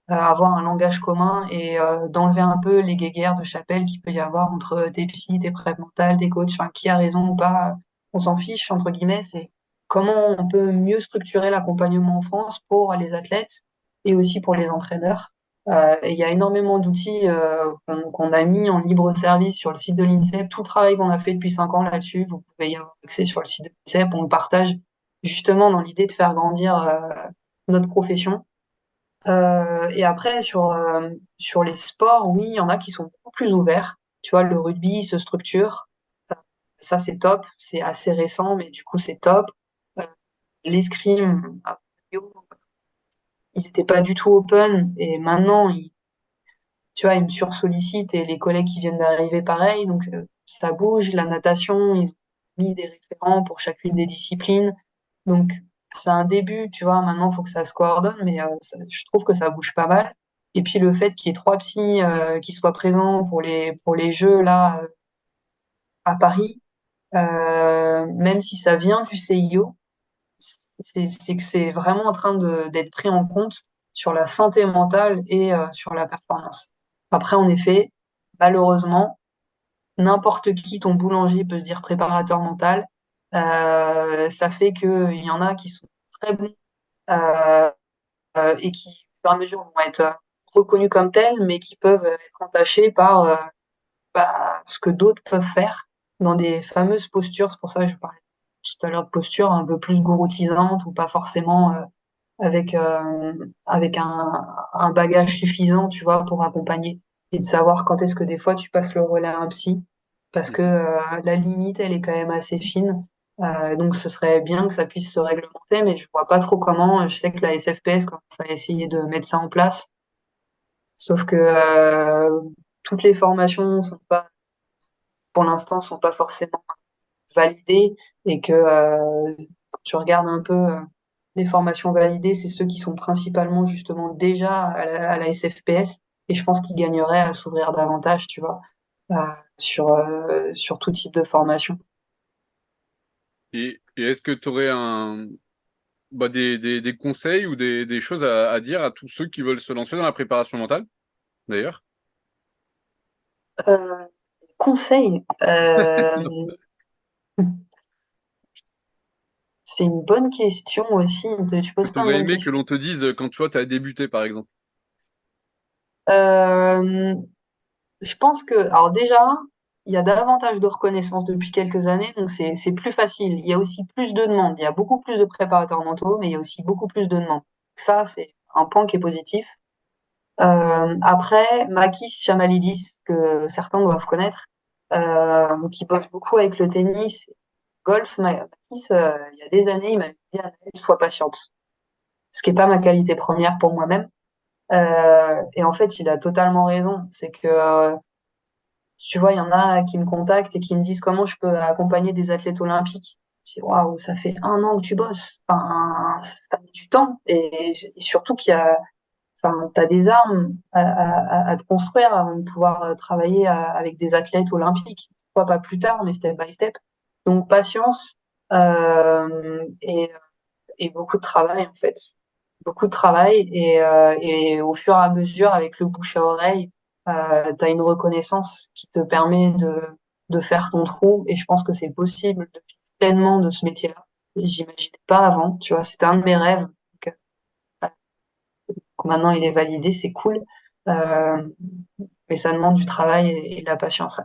avoir un langage commun et d'enlever un peu les guéguerres de chapelle qu'il peut y avoir entre des psys, des prep mentales, des coachs, enfin, qui a raison ou pas, on s'en fiche, entre guillemets, c'est comment on peut mieux structurer l'accompagnement en France pour les athlètes et aussi pour les entraîneurs. Et il y a énormément d'outils qu'on a mis en libre service sur le site de l'INSEP. Tout le travail qu'on a fait depuis 5 ans là-dessus, vous pouvez y avoir accès sur le site de l'INSEP. On le partage justement dans l'idée de faire grandir notre profession. Et après, sur les sports, oui, il y en a qui sont beaucoup plus ouverts. Tu vois, le rugby se structure. Euh, Ça, c'est top. C'est assez récent, mais du coup, c'est top. Euh, L'escrime, à Rio, ils n'étaient pas du tout open. Et maintenant, tu vois, ils me sursollicitent et les collègues qui viennent d'arriver, pareil. Donc, ça bouge. La natation, ils ont mis des référents pour chacune des disciplines. Donc, c'est un début, tu vois. Maintenant, il faut que ça se coordonne, mais je trouve que ça bouge pas mal. Et puis, le fait qu'il y ait 3 psys qui soient présents pour les jeux, là, à Paris, même si ça vient du CIO, c'est que c'est vraiment en train d'être pris en compte sur la santé mentale et sur la performance. Après, en effet, malheureusement, n'importe qui, ton boulanger peut se dire préparateur mental. Ça fait qu'il y en a qui sont très bons euh, et qui, au fur et à mesure, vont être reconnus comme tels, mais qui peuvent être entachés par ce que d'autres peuvent faire dans des fameuses postures. C'est pour ça que je parlais tout à l'heure de postures un peu plus gouroutisante ou pas forcément avec un bagage suffisant, tu vois, pour accompagner et de savoir quand est-ce que des fois tu passes le relais à un psy parce que Mhm. la limite, elle est quand même assez fine. Donc ce serait bien que ça puisse se réglementer, mais je vois pas trop comment. Je sais que la SFPS commence à essayer de mettre ça en place, sauf que toutes les formations sont pas, pour l'instant, sont pas forcément validées et que quand tu regardes un peu les formations validées, c'est ceux qui sont principalement justement déjà à la SFPS et je pense qu'ils gagneraient à s'ouvrir davantage, tu vois, euh, sur tout type de formation. Et est-ce que tu aurais des conseils ou des choses à dire à tous ceux qui veulent se lancer dans la préparation mentale, d'ailleurs? Euh, Conseil, c'est une bonne question aussi. Tu Que poses plein de t'aurais bonnes aimé que questions. l'on te dise quand toi t'as débuté, par exemple. Euh, je pense que, alors déjà, il y a davantage de reconnaissance depuis quelques années, donc c'est plus facile. Il y a aussi plus de demandes. Il y a beaucoup plus de préparateurs mentaux, mais il y a aussi beaucoup plus de demandes. Ça, c'est un point qui est positif. Après, Makis Chamalidis, que certains doivent connaître, qui bosse beaucoup avec le tennis, golf, Makis, il y a des années, il m'a dit, Anaëlle, sois patiente. Ce qui est pas ma qualité première pour moi-même. Et en fait, il a totalement raison. C'est que, tu vois, il y en a qui me contactent et qui me disent comment je peux accompagner des athlètes olympiques. Je dis, waouh, ça fait 1 an que tu bosses. Enfin, ça met du temps. Et surtout qu'il y a, enfin, t'as des armes à te construire avant de pouvoir travailler avec des athlètes olympiques. Pourquoi pas plus tard, mais step by step. Donc, patience, et beaucoup de travail, en fait. Beaucoup de travail et au fur et à mesure, avec le bouche à oreille, tu as une reconnaissance qui te permet de faire ton trou et je pense que c'est possible de vivre pleinement de ce métier-là. J'imaginais pas avant, tu vois, c'était un de mes rêves. Donc, maintenant, il est validé, c'est cool. Euh, mais ça demande du travail et de la patience.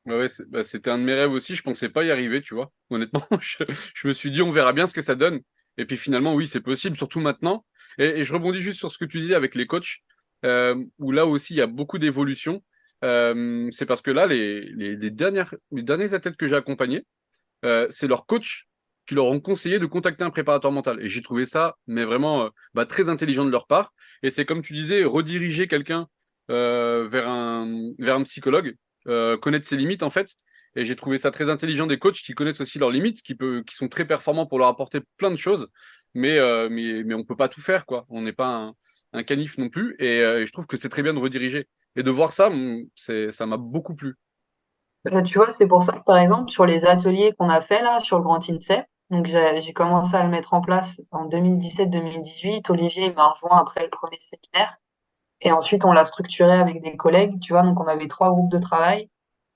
Ouais. Ouais, c'était un de mes rêves aussi. Je pensais pas y arriver, tu vois. Honnêtement, je me suis dit, on verra bien ce que ça donne. Et puis finalement, oui, c'est possible, surtout maintenant. Et je rebondis juste sur ce que tu disais avec les coachs, où là aussi, il y a beaucoup d'évolution. C'est parce que là, les derniers athlètes que j'ai accompagnés, c'est leurs coachs qui leur ont conseillé de contacter un préparateur mental. Et j'ai trouvé ça, mais vraiment, très intelligent de leur part. Et c'est comme tu disais, rediriger quelqu'un vers un psychologue, connaître ses limites en fait, Et j'ai trouvé ça très intelligent des coachs qui connaissent aussi leurs limites, qui sont très performants pour leur apporter plein de choses, mais on peut pas tout faire, quoi. On n'est pas un canif non plus. Et je trouve que c'est très bien de rediriger. Et de voir ça, ça m'a beaucoup plu. Tu vois, c'est pour ça que, par exemple, sur les ateliers qu'on a fait là, sur le Grand INSEP, donc j'ai commencé à le mettre en place en 2017-2018. Olivier il m'a rejoint après le premier séminaire. Et ensuite, on l'a structuré avec des collègues, tu vois. Donc, on avait 3 groupes de travail.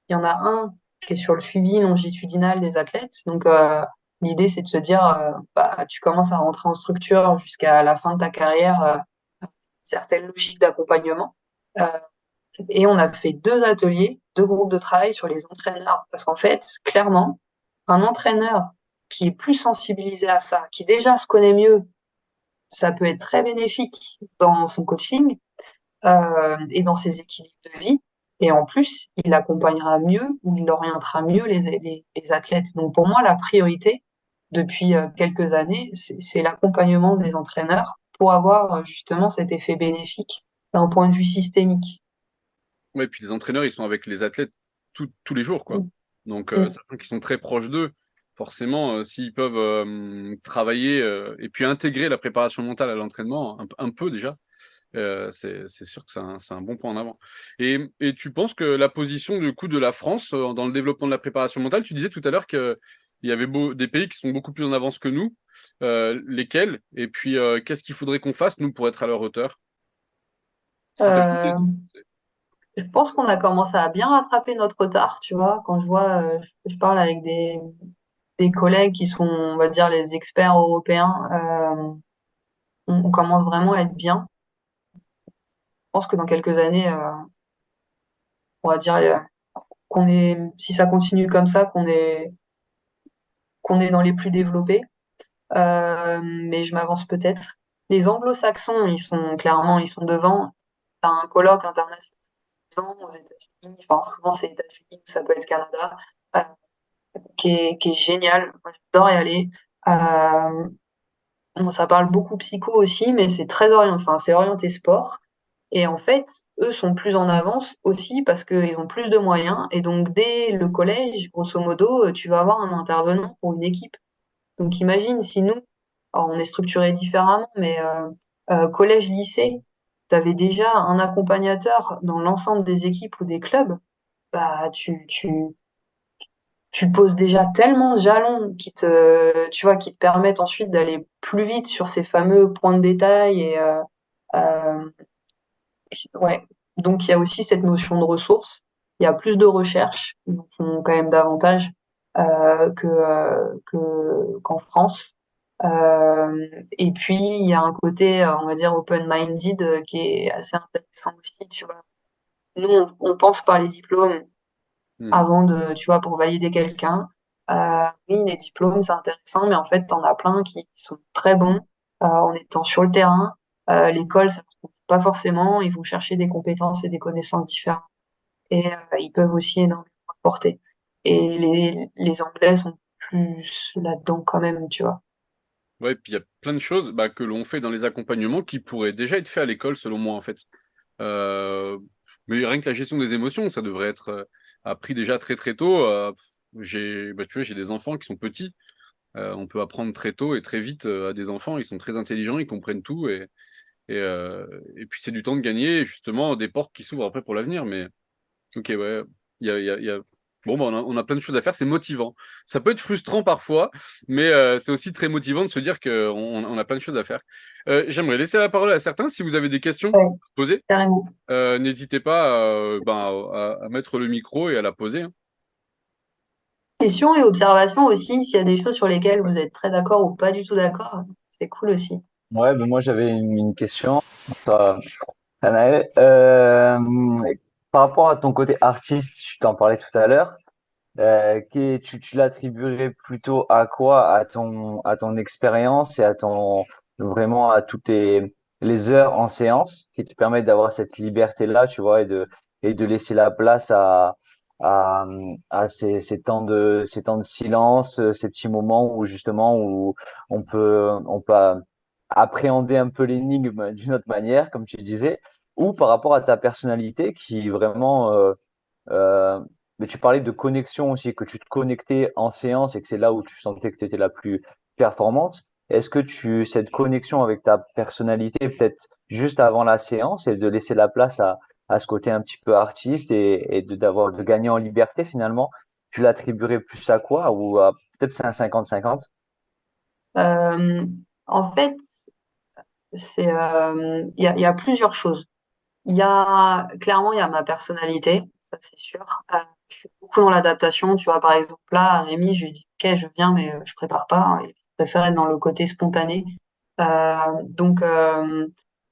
Il y en a un qui est sur le suivi longitudinal des athlètes. Donc, l'idée, c'est de se dire, bah, tu commences à rentrer en structure jusqu'à la fin de ta carrière, certaines logiques d'accompagnement. Euh, et on a fait 2 ateliers, 2 groupes de travail sur les entraîneurs. Parce qu'en fait, clairement, un entraîneur qui est plus sensibilisé à ça, qui déjà se connaît mieux, ça peut être très bénéfique dans son coaching et dans ses équilibres de vie. Et en plus, il accompagnera mieux ou il orientera mieux les athlètes. Donc pour moi, la priorité depuis quelques années, c'est l'accompagnement des entraîneurs pour avoir justement cet effet bénéfique d'un point de vue systémique. Ouais, puis les entraîneurs, ils sont avec les athlètes tous les jours, quoi. Mm. Donc, Mm. sachant qu'ils sont très proches d'eux, forcément, s'ils peuvent travailler et puis intégrer la préparation mentale à l'entraînement, un peu déjà, c'est sûr que c'est un bon point en avant. Et tu penses que la position du coup de la France dans le développement de la préparation mentale, tu disais tout à l'heure que il y avait des pays qui sont beaucoup plus en avance que nous, lesquels? Et puis, qu'est-ce qu'il faudrait qu'on fasse, nous, pour être à leur hauteur? Si t'as une idée. Euh, je pense qu'on a commencé à bien rattraper notre retard, tu vois, quand je vois, je parle avec des collègues qui sont, on va dire, les experts européens, on commence vraiment à être bien. Je pense que dans quelques années, on va dire qu'on est, si ça continue comme ça, qu'on est dans les plus développés. Mais je m'avance peut-être. Les anglo-saxons, ils sont devant. T'as un colloque international aux États-Unis, enfin, souvent c'est États-Unis, ça peut être Canada, euh, qui est génial. Moi, j'adore y aller. Euh, bon, ça parle beaucoup psycho aussi, mais c'est très orienté, enfin, c'est orienté sport. Et en fait, eux sont plus en avance aussi parce qu'ils ont plus de moyens. Et donc, dès le collège, grosso modo, tu vas avoir un intervenant pour une équipe. Donc, imagine si nous, alors on est structuré différemment, mais collège, lycée, tu avais déjà un accompagnateur dans l'ensemble des équipes ou des clubs, bah, tu poses déjà tellement de jalons tu vois, qui te permettent ensuite d'aller plus vite sur ces fameux points de détail euh, ouais. Donc, il y a aussi cette notion de ressources. Il y a plus de recherches, ils en font quand même davantage qu'en France. Et puis, il y a un côté, on va dire, open-minded qui est assez intéressant aussi, tu vois. Nous, on pense par les diplômes Hmm. avant de, tu vois, pour valider quelqu'un. Oui, les diplômes, c'est intéressant, mais en fait, t'en as plein qui sont très bons en étant sur le terrain. L'école, ça ne pas forcément. Ils vont chercher des compétences et des connaissances différentes. Et ils peuvent aussi énormément apporter. Et les Anglais sont plus là-dedans quand même, tu vois. Ouais, puis il y a plein de choses bah, que l'on fait dans les accompagnements qui pourraient déjà être faits à l'école, selon moi, en fait. Euh, mais rien que la gestion des émotions, ça devrait être appris déjà très très tôt. Tu vois, j'ai des enfants qui sont petits. On peut apprendre très tôt et très vite à des enfants. Ils sont très intelligents, ils comprennent tout et puis c'est du temps de gagner, et justement des portes qui s'ouvrent après pour l'avenir. Mais ok, ouais, il y a... Bon, bah, on a plein de choses à faire, c'est motivant. Ça peut être frustrant parfois, mais c'est aussi très motivant de se dire qu'on a plein de choses à faire. J'aimerais laisser la parole à certains. Si vous avez des questions Ouais, à poser, carrément. n'hésitez pas à mettre le micro et à la poser, hein. Questions et observations aussi, s'il y a des choses sur lesquelles vous êtes très d'accord ou pas du tout d'accord, c'est cool aussi. Ouais, ben moi j'avais une question. Toi, Anaël. Par rapport à ton côté artiste, tu t'en parlais tout à l'heure. Tu l'attribuerais plutôt à quoi? À ton expérience et à ton vraiment à toutes les heures en séance qui te permettent d'avoir cette liberté-là, tu vois, et de laisser la place à, à ces temps de silence, ces petits moments où justement où on peut appréhender un peu l'énigme d'une autre manière, comme tu disais, ou par rapport à ta personnalité qui vraiment euh, mais tu parlais de connexion aussi, que tu te connectais en séance et que c'est là où tu sentais que tu étais la plus performante. Est-ce que cette connexion avec ta personnalité, peut-être juste avant la séance, et de laisser la place à ce côté un petit peu artiste et de gagner en liberté finalement, tu l'attribuerais plus à quoi? Ou peut-être c'est un 50-50? Euh, En fait, il y a plusieurs choses. Clairement, il y a ma personnalité, ça c'est sûr. Je suis beaucoup dans l'adaptation. Tu vois, par exemple, là, à Rémi, je lui dis, OK, je viens, mais je prépare pas. Et je préfère être dans le côté spontané. Donc,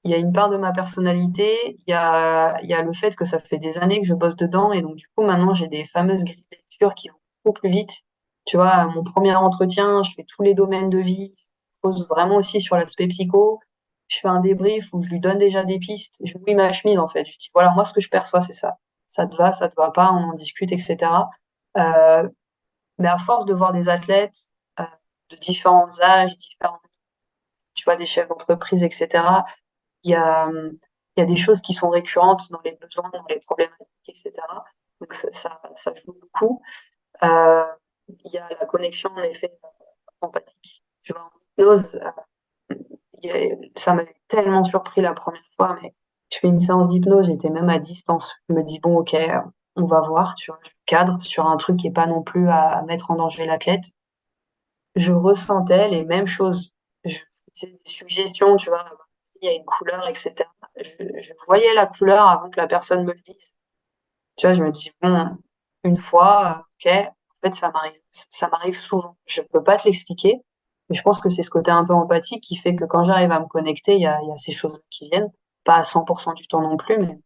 il y a une part de ma personnalité. Il y a le fait que ça fait des années que je bosse dedans. Et donc, du coup, maintenant, j'ai des fameuses grilles de lecture qui vont beaucoup plus vite. Tu vois, à mon premier entretien, je fais tous les domaines de vie. Je pose vraiment aussi sur l'aspect psycho. Je fais un débrief où je lui donne déjà des pistes. Je mouille ma chemise, en fait. Je dis, voilà, moi, ce que je perçois, c'est ça. Ça te va pas, on en discute, etc. Euh, mais à force de voir des athlètes de différents âges, tu vois, des chefs d'entreprise, etc., il y a des choses qui sont récurrentes dans les besoins, dans les problématiques, etc. Donc ça joue beaucoup. Euh, il y a la connexion, en effet, empathique. Tu vois, en hypnose, ça m'avait tellement surpris la première fois, mais je fais une séance d'hypnose, j'étais même à distance. Je me dis, bon, ok, on va voir, tu vois, je cadre sur un truc qui est pas non plus à mettre en danger l'athlète. Je ressentais les mêmes choses. Je faisais des suggestions, tu vois, il y a une couleur, etc. Je voyais la couleur avant que la personne me le dise. Tu vois, je me dis, bon, une fois, ok, en fait, ça m'arrive souvent. Je peux pas te l'expliquer, mais je pense que c'est ce côté un peu empathique qui fait que quand j'arrive à me connecter, il y a ces choses qui viennent. Pas à 100% du temps non plus, mais.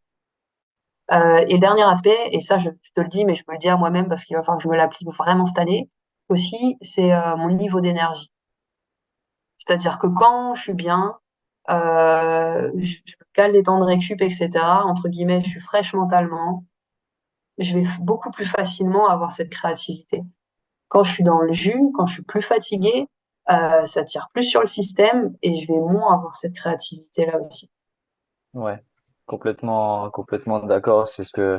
Et le dernier aspect, et ça, je te le dis, mais je me le dis à moi-même parce qu'il va falloir que je me l'applique vraiment cette année aussi, c'est mon niveau d'énergie. C'est-à-dire que quand je suis bien, je me cale des temps de récup, etc., entre guillemets, je suis fraîche mentalement, je vais beaucoup plus facilement avoir cette créativité. Quand je suis dans le jus, quand je suis plus fatiguée, ça tire plus sur le système et je vais moins avoir cette créativité-là aussi. Ouais, complètement d'accord. C'est ce que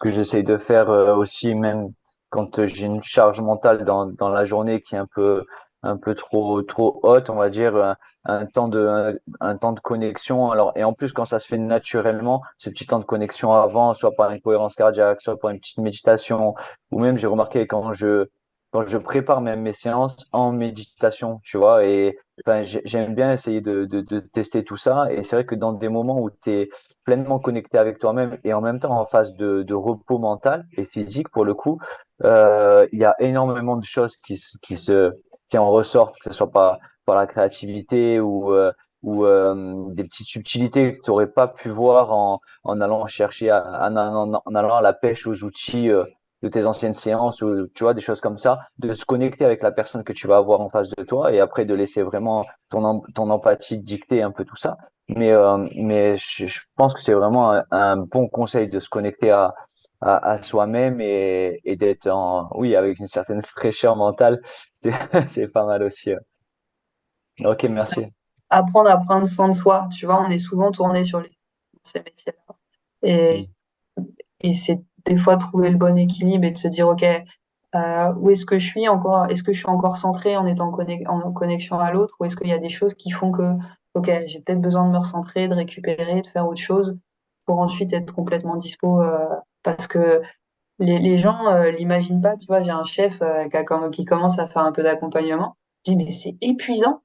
j'essaye de faire aussi, même quand j'ai une charge mentale dans la journée qui est un peu trop haute, on va dire, un temps de connexion. Alors, et en plus, quand ça se fait naturellement, ce petit temps de connexion avant, soit par une cohérence cardiaque, soit par une petite méditation, ou même j'ai remarqué quand je prépare même mes séances en méditation, tu vois, et enfin, j'aime bien essayer de tester tout ça. Et c'est vrai que dans des moments où tu es pleinement connecté avec toi-même et en même temps en phase de repos mental et physique, pour le coup, il y a énormément de choses qui en ressortent, que ce soit par la créativité ou des petites subtilités que tu n'aurais pas pu voir en allant chercher, en allant à la pêche aux outils. De tes anciennes séances ou tu vois des choses comme ça, de se connecter avec la personne que tu vas avoir en face de toi et après de laisser vraiment ton empathie dicter un peu tout ça. Mais je pense que c'est vraiment un bon conseil de se connecter à soi-même et d'être oui, avec une certaine fraîcheur mentale. C'est, c'est pas mal aussi. Ok, merci. Apprendre à prendre soin de soi, tu vois, on est souvent tourné sur ces métiers-là. Et, Mm. et c'est des fois trouver le bon équilibre et de se dire, OK, où est-ce que je suis encore, est-ce que je suis encore centré en étant en connexion à l'autre, ou est-ce qu'il y a des choses qui font que, OK, j'ai peut-être besoin de me recentrer, de récupérer, de faire autre chose pour ensuite être complètement dispo, parce que les gens l'imaginent pas, tu vois, j'ai un chef qui commence à faire un peu d'accompagnement. Je dis, mais c'est épuisant.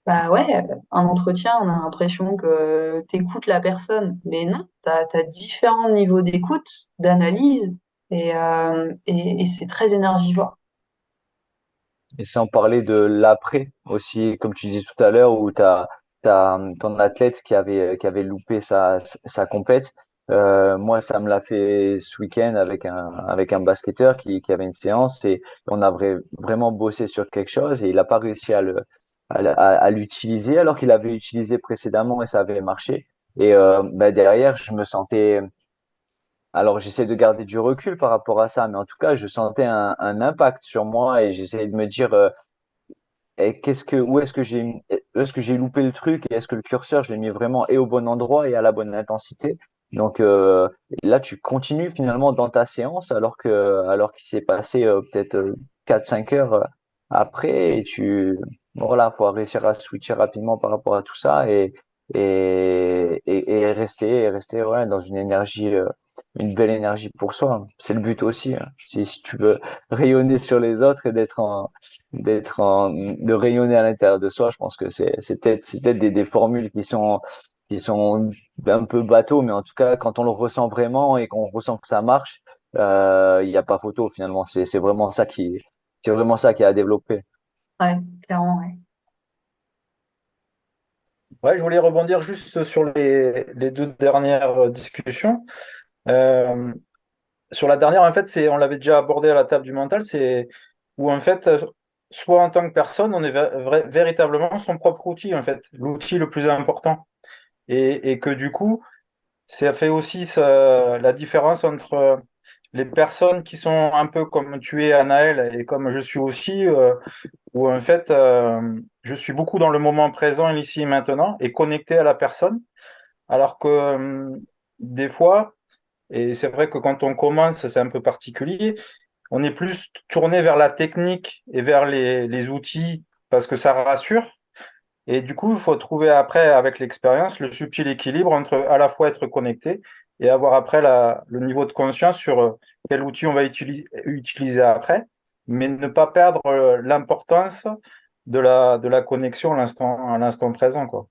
Bah ouais, un entretien, on a l'impression que tu écoutes la personne, mais non, tu as différents niveaux d'écoute, d'analyse, et c'est très énergivore. Et sans parler de l'après aussi, comme tu disais tout à l'heure, où t'as ton athlète qui avait loupé sa compète. Moi, ça me l'a fait ce week-end avec un basketteur qui avait une séance et on a vraiment bossé sur quelque chose et il n'a pas réussi à l'utiliser alors qu'il avait utilisé précédemment et ça avait marché. Et ben derrière, je me sentais, alors, j'essaie de garder du recul par rapport à ça, mais en tout cas, je sentais un impact sur moi et j'essayais de me dire, et où est-ce que j'ai loupé le truc et est-ce que le curseur, je l'ai mis vraiment et au bon endroit et à la bonne intensité? Donc là, tu continues finalement dans ta séance alors qu'il s'est passé peut-être 4-5 heures après et voilà, faut réussir à switcher rapidement par rapport à tout ça et rester ouais, dans une énergie, une belle énergie pour soi. C'est le but aussi, hein. Si tu veux rayonner sur les autres et de rayonner à l'intérieur de soi, je pense que c'est peut-être des formules qui sont un peu bateau, mais en tout cas, quand on le ressent vraiment et qu'on ressent que ça marche, il n'y a pas photo finalement. C'est vraiment ça qui est à développer. Ouais, clairement, ouais. Ouais, je voulais rebondir juste sur les deux dernières discussions. Euh, Sur la dernière, en fait, on l'avait déjà abordé à la table du mental, c'est où en fait, soit en tant que personne, on est véritablement son propre outil, en fait, l'outil le plus important. Et que du coup, ça fait aussi la différence entre les personnes qui sont un peu comme tu es, Anaël, et comme je suis aussi, où en fait, je suis beaucoup dans le moment présent, ici et maintenant, et connecté à la personne, alors que des fois, et c'est vrai que quand on commence, c'est un peu particulier, on est plus tourné vers la technique et vers les outils parce que ça rassure. Et du coup, il faut trouver après, avec l'expérience, le subtil équilibre entre à la fois être connecté et avoir après le niveau de conscience sur quel outil on va utiliser après, mais ne pas perdre l'importance de la connexion à l'instant présent, quoi.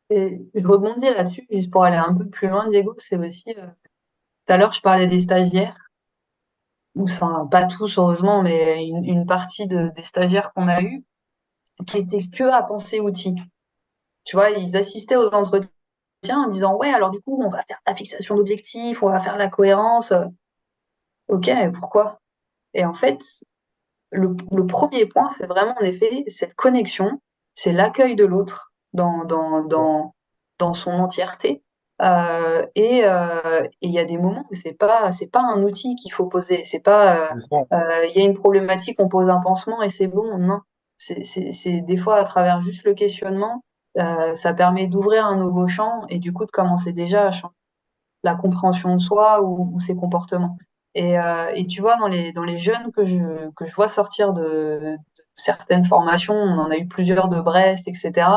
Et je rebondis là-dessus, juste pour aller un peu plus loin, Diego, c'est aussi, tout à l'heure, je parlais des stagiaires, ou enfin, pas tous, heureusement, mais une partie des stagiaires qu'on a eus, qui étaient que à penser outils. Tu vois, ils assistaient aux entretiens en disant, ouais, alors du coup, on va faire la fixation d'objectifs, on va faire la cohérence. Ok, mais pourquoi? Et en fait, le premier point, c'est vraiment en effet cette connexion, c'est l'accueil de l'autre dans son entièreté. Et il y a des moments où c'est pas un outil qu'il faut poser, c'est pas il y a une problématique, on pose un pansement et c'est bon. Non, c'est des fois à travers juste le questionnement, ça permet d'ouvrir un nouveau champ et du coup de commencer déjà à changer la compréhension de soi ou ses comportements. Et tu vois, dans les jeunes que je vois sortir de certaines formations, on en a eu plusieurs de Brest, etc.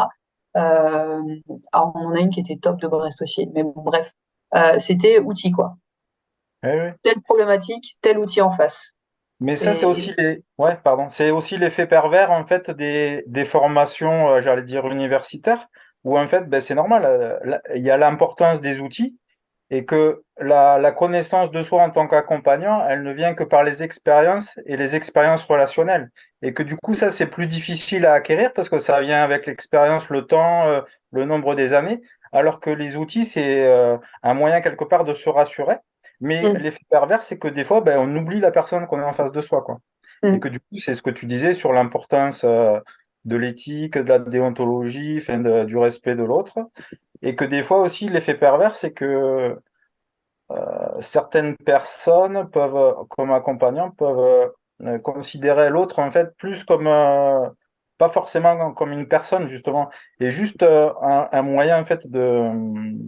Euh, alors, on en a une qui était top de Brest aussi, mais bon, bref, c'était outil, quoi. Oui, oui. Telle problématique, tel outil en face. Mais ça, c'est Et, aussi ouais, pardon, c'est aussi l'effet pervers en fait des formations, j'allais dire universitaires, où en fait, ben, c'est normal, il y a l'importance des outils et que la connaissance de soi en tant qu'accompagnant, elle ne vient que par les expériences et les expériences relationnelles, et que du coup, ça, c'est plus difficile à acquérir parce que ça vient avec l'expérience, le temps, le nombre des années, alors que les outils, c'est un moyen quelque part de se rassurer. Mais mm, l'effet pervers, c'est que des fois, ben, on oublie la personne qu'on est en face de soi, quoi. Et que mm, du coup, c'est ce que tu disais sur l'importance de l'éthique, de la déontologie, enfin, du respect de l'autre. Et que des fois aussi, l'effet pervers, c'est que certaines personnes peuvent, comme accompagnants, peuvent considérer l'autre en fait plus comme, pas forcément comme une personne justement, et juste un moyen en fait ben,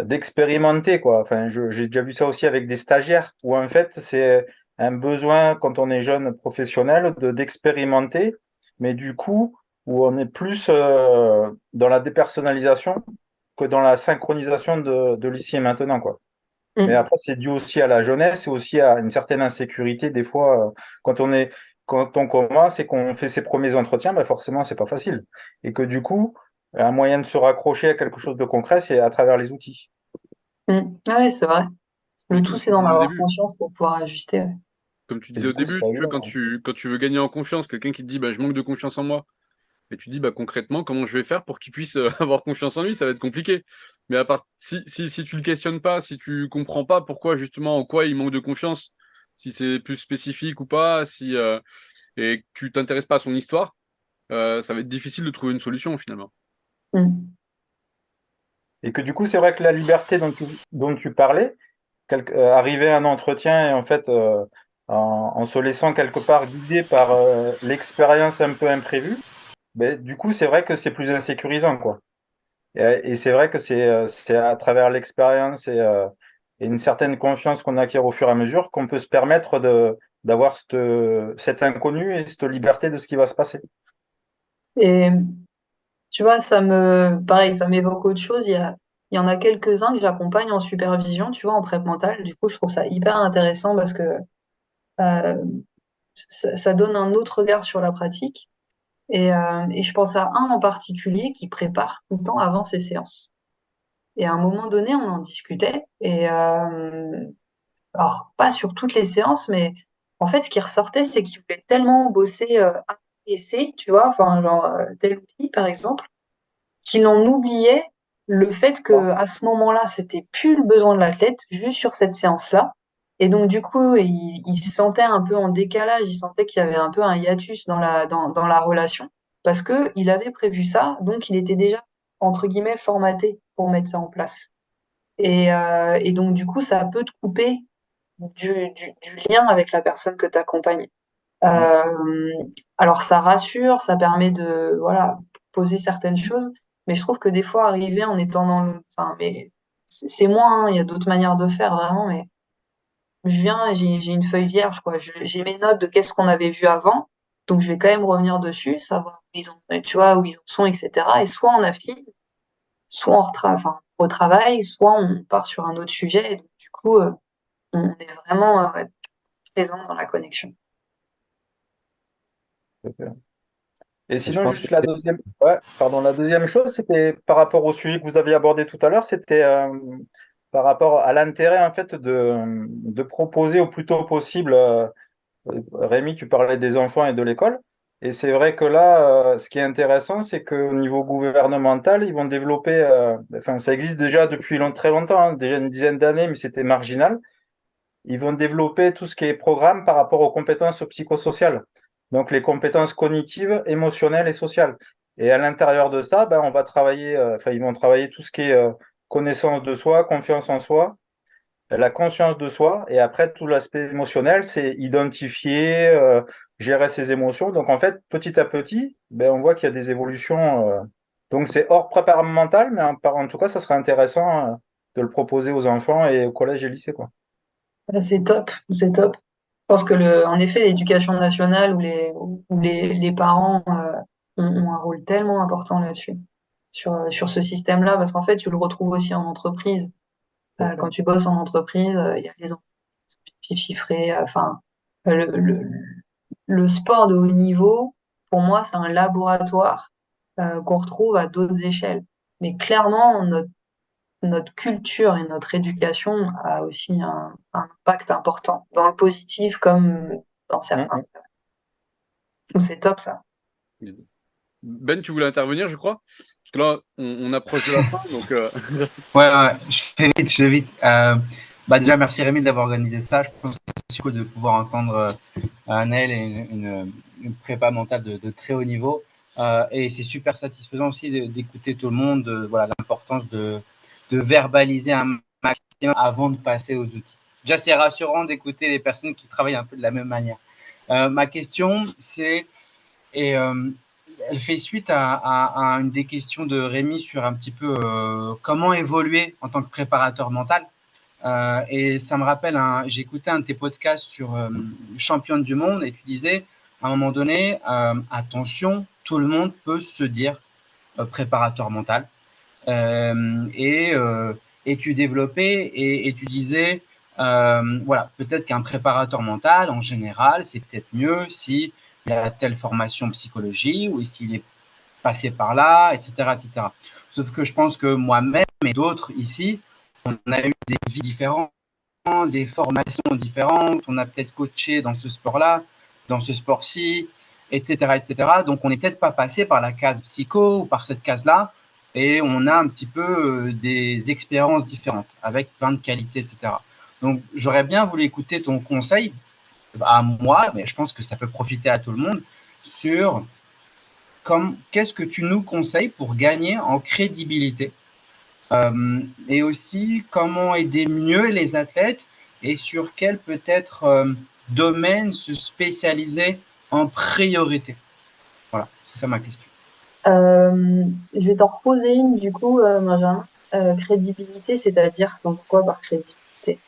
d'expérimenter quoi. Enfin, j'ai déjà vu ça aussi avec des stagiaires où en fait c'est un besoin quand on est jeune professionnel d'expérimenter, mais du coup où on est plus dans la dépersonnalisation que dans la synchronisation de l'ici et maintenant quoi. Mais mm. après c'est dû aussi à la jeunesse et aussi à une certaine insécurité des fois quand on commence et qu'on fait ses premiers entretiens, ben forcément c'est pas facile et que du coup un moyen de se raccrocher à quelque chose de concret, c'est à travers les outils. Ah ouais, c'est vrai. Le Comme tout, tu c'est d'en disais au avoir début. conscience pour pouvoir ajuster. Ouais. Comme tu Et disais du au coup, c'est début, pas tu vois, évident, quand hein. tu veux gagner en confiance, quelqu'un qui te dit, bah, je manque de confiance en moi, et tu dis, bah, concrètement, comment je vais faire pour qu'il puisse avoir confiance en lui, ça va être compliqué. Mais à part, si tu le questionnes pas, si tu comprends pas pourquoi, justement, en quoi il manque de confiance, si c'est plus spécifique ou pas, et que tu t'intéresses pas à son histoire, ça va être difficile de trouver une solution, finalement. Mm. Et que du coup, c'est vrai que la liberté dont tu parlais, arriver à un entretien et en fait, en se laissant quelque part guider par l'expérience un peu imprévue, ben, du coup, c'est vrai que c'est plus insécurisant, quoi. Et c'est vrai que c'est à travers l'expérience et une certaine confiance qu'on acquiert au fur et à mesure qu'on peut se permettre d'avoir cet inconnu et cette liberté de ce qui va se passer. Et tu vois, pareil, ça m'évoque autre chose. Il y en a quelques-uns que j'accompagne en supervision, tu vois, en prep mentale. Du coup, je trouve ça hyper intéressant parce que euh, ça donne un autre regard sur la pratique. Et je pense à un en particulier qui prépare tout le temps avant ses séances. Et à un moment donné, on en discutait. Alors, pas sur toutes les séances, mais en fait, ce qui ressortait, c'est qu'il voulait tellement bosser A et C, tu vois, enfin, genre tel outil, par exemple, qu'il en oubliait le fait que à ce moment-là, c'était plus le besoin de l'athlète, juste sur cette séance-là. Et donc, du coup, il se sentait un peu en décalage, il sentait qu'il y avait un peu un hiatus dans la relation, parce que il avait prévu ça, donc il était déjà, entre guillemets, formaté pour mettre ça en place. Et donc, du coup, ça peut te couper du lien avec la personne que tu accompagnes. Mm. Alors ça rassure, ça permet de voilà poser certaines choses, mais je trouve que des fois arriver en étant enfin mais c'est moi, hein, il y a d'autres manières de faire vraiment, mais je viens, j'ai une feuille vierge quoi, j'ai mes notes de qu'est-ce qu'on avait vu avant, donc je vais quand même revenir dessus, savoir où ils ont, tu vois, où ils en sont, etc. Et soit on affine, soit enfin, on retravaille, soit on part sur un autre sujet, et donc du coup on est vraiment présent dans la connexion. Et Je sinon, pense que juste la deuxième chose, c'était par rapport au sujet que vous aviez abordé tout à l'heure, c'était par rapport à l'intérêt en fait de proposer au plus tôt possible. Rémi, tu parlais des enfants et de l'école. Et c'est vrai que là, ce qui est intéressant, c'est qu'au niveau gouvernemental, ils vont développer, enfin, ça existe déjà depuis très longtemps, hein, déjà une dizaine d'années, mais c'était marginal. Ils vont développer tout ce qui est programme par rapport aux compétences psychosociales. Donc, les compétences cognitives, émotionnelles et sociales. Et à l'intérieur de ça, ben, on va travailler, enfin, ils vont travailler tout ce qui est connaissance de soi, confiance en soi, la conscience de soi, et après tout l'aspect émotionnel, c'est identifier, gérer ses émotions. Donc en fait, petit à petit, ben, on voit qu'il y a des évolutions. Donc c'est hors préparation mentale, mais en tout cas, ça serait intéressant de le proposer aux enfants et au collège et lycée, quoi. Ah, c'est top, c'est top. Je pense que en effet, l'éducation nationale ou les parents ont un rôle tellement important là-dessus, sur ce système-là, parce qu'en fait, tu le retrouves aussi en entreprise. Tout à fait. Quand tu bosses en entreprise, il y a les objectifs chiffrés. Enfin, le, le, le sport de haut niveau, pour moi, c'est un laboratoire qu'on retrouve à d'autres échelles. Mais clairement, notre culture et notre éducation a aussi un impact important, dans le positif comme dans Mm, certains. mm. C'est top ça. Ben, tu voulais intervenir, je crois? Parce que là, on approche de la fin, donc Ouais, ouais, je fais vite, je fais vite. Bah déjà, merci Rémi d'avoir organisé ça. Je pense que c'est cool de pouvoir entendre Naël et une prépa mentale de très haut niveau. Et c'est super satisfaisant aussi d'écouter tout le monde, voilà, l'importance de verbaliser un maximum avant de passer aux outils. Déjà, c'est rassurant d'écouter des personnes qui travaillent un peu de la même manière. Ma question, c'est, et elle fait suite à une des questions de Rémi sur un petit peu comment évoluer en tant que préparateur mental. Et ça me rappelle, j'ai écouté un de tes podcasts sur championne du monde et tu disais à un moment donné, attention, tout le monde peut se dire préparateur mental. Et, et tu développais et tu disais, voilà, peut-être qu'un préparateur mental, en général, c'est peut-être mieux si il a telle formation psychologie ou s'il est passé par là, etc., etc. Sauf que je pense que moi-même et d'autres ici, on a eu des vies différentes, des formations différentes, on a peut-être coaché dans ce sport-là, dans ce sport-ci, etc., etc. Donc, on n'est peut-être pas passé par la case psycho ou par cette case-là, et on a un petit peu des expériences différentes, avec plein de qualités, etc. Donc, j'aurais bien voulu écouter ton conseil à moi, mais je pense que ça peut profiter à tout le monde, sur qu'est-ce que tu nous conseilles pour gagner en crédibilité et aussi comment aider mieux les athlètes et sur quel peut-être domaine se spécialiser en priorité. Voilà, c'est ça ma question. Je vais t'en reposer une, du coup, Benjamin. Crédibilité, c'est-à-dire, t'entends quoi par crédibilité?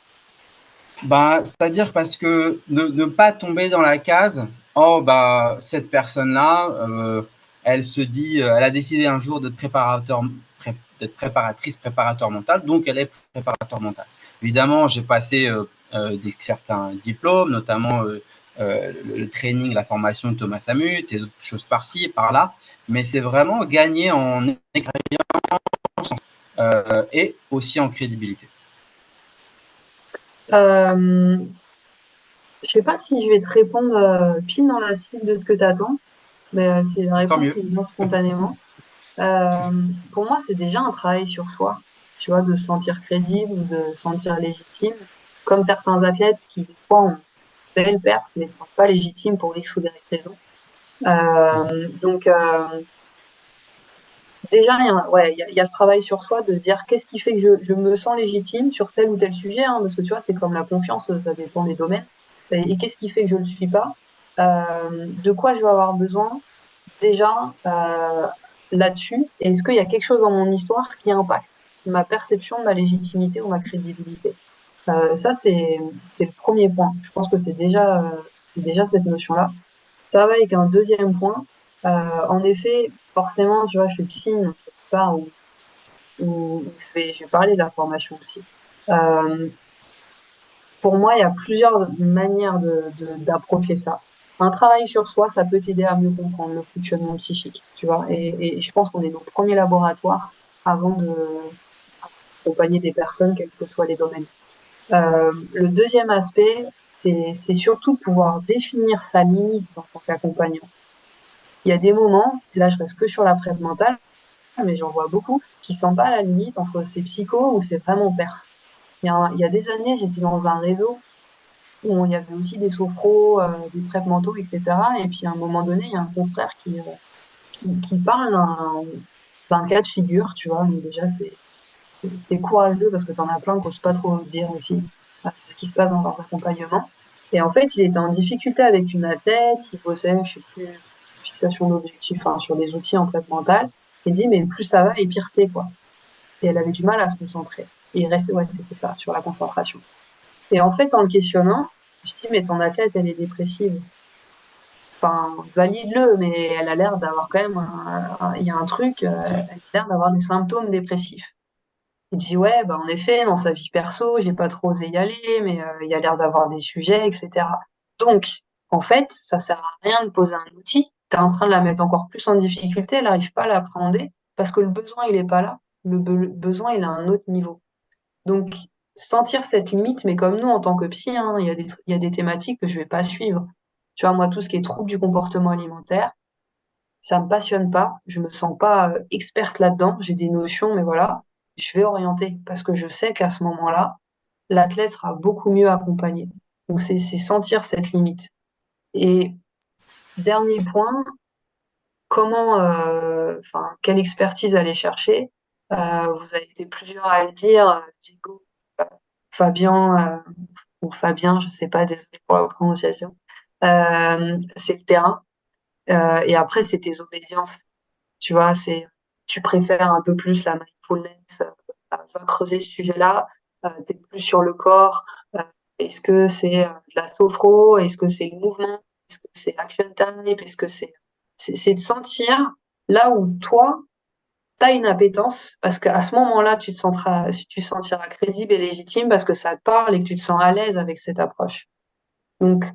Bah, c'est-à-dire parce que ne pas tomber dans la case, oh bah cette personne-là, elle se dit, elle a décidé un jour d'être préparatrice, préparateur mental, donc elle est préparateur mental. Évidemment, j'ai passé certains diplômes, notamment le training, la formation de Thomas Samut et d'autres choses par-ci et par-là, mais c'est vraiment gagner en expérience et aussi en crédibilité. Euh, je sais pas si je vais te répondre pile dans la cible de ce que tu attends, mais c'est la Tant réponse mieux. qui me vient spontanément. Pour moi, c'est déjà un travail sur soi, tu vois, de se sentir crédible ou de se sentir légitime, comme certains athlètes qui, des fois, ont de belles perfs, mais ne se sentent pas légitimes pour X ou Y raisons. Donc, déjà, il y a ce travail sur soi de se dire qu'est-ce qui fait que je me sens légitime sur tel ou tel sujet, hein, parce que tu vois, c'est comme la confiance, ça dépend des domaines. Et qu'est-ce qui fait que je ne le suis pas? De quoi je vais avoir besoin déjà là-dessus? Et est-ce qu'il y a quelque chose dans mon histoire qui impacte ma perception de ma légitimité ou ma crédibilité? Ça, c'est le premier point. Je pense que c'est déjà cette notion-là. Ça va avec un deuxième point. En effet, forcément, tu vois, je suis psy, donc quelque part où je vais parler de la formation aussi. Euh, pour moi, il y a plusieurs manières d'approcher ça. Un travail sur soi, ça peut t'aider à mieux comprendre le fonctionnement psychique, tu vois. Et je pense qu'on est nos premiers laboratoires avant de accompagner des personnes, quels que soient les domaines. Le deuxième aspect, c'est surtout de pouvoir définir sa limite en tant qu'accompagnant. Il y a des moments, là je reste que sur la preuve mentale, mais j'en vois beaucoup, qui sont pas à la limite entre c'est psycho ou c'est vraiment perf. Il y a des années, j'étais dans un réseau où il y avait aussi des sophros, des prep mentaux, etc. Et puis à un moment donné, il y a un confrère qui parle d'un cas de figure, tu vois. Donc déjà, c'est courageux parce que tu en as plein qui n'osent pas trop dire aussi ce qui se passe dans leurs accompagnements. Et en fait, il était en difficulté avec une athlète, il bossait, je sais plus, fixation d'objectifs, enfin, sur des outils en prep mental. Il dit, mais plus ça va et pire c'est, quoi. Et elle avait du mal à se concentrer. Et il restait, ouais, c'était ça, sur la concentration. Et en fait, en le questionnant, je dis, mais ton athlète, elle est dépressive. Enfin, valide-le, mais elle a l'air d'avoir quand même il y a un truc, elle a l'air d'avoir des symptômes dépressifs. Il dit, ouais, bah, en effet, dans sa vie perso, j'ai pas trop osé y aller, mais il y a l'air d'avoir des sujets, etc. Donc, en fait, ça sert à rien de poser un outil. Tu es en train de la mettre encore plus en difficulté, elle n'arrive pas à l'appréhender parce que le besoin, il est pas là. Le besoin, il a un autre niveau. Donc, sentir cette limite, mais comme nous, en tant que psy, hein, il y a des thématiques que je vais pas suivre. Tu vois, moi, tout ce qui est trouble du comportement alimentaire, ça me passionne pas. Je me sens pas experte là-dedans. J'ai des notions, mais voilà, je vais orienter parce que je sais qu'à ce moment-là, l'athlète sera beaucoup mieux accompagné. Donc, c'est sentir cette limite. Et dernier point, enfin, quelle expertise aller chercher? Vous avez été plusieurs à le dire, Diego, euh, Fabien, ou Fabien, je sais pas, désolé pour la prononciation. C'est le terrain. Et après, c'est tes obédiences. Tu vois, tu préfères un peu plus la mindfulness, va creuser ce sujet-là, t'es plus sur le corps. euh, Est-ce que c'est de la sophro? Est-ce que c'est le mouvement? Est-ce que c'est action type? Est-ce que c'est de sentir là où toi, t'as une appétence, parce qu'à ce moment-là, tu te sentiras crédible et légitime parce que ça te parle et que tu te sens à l'aise avec cette approche. Donc,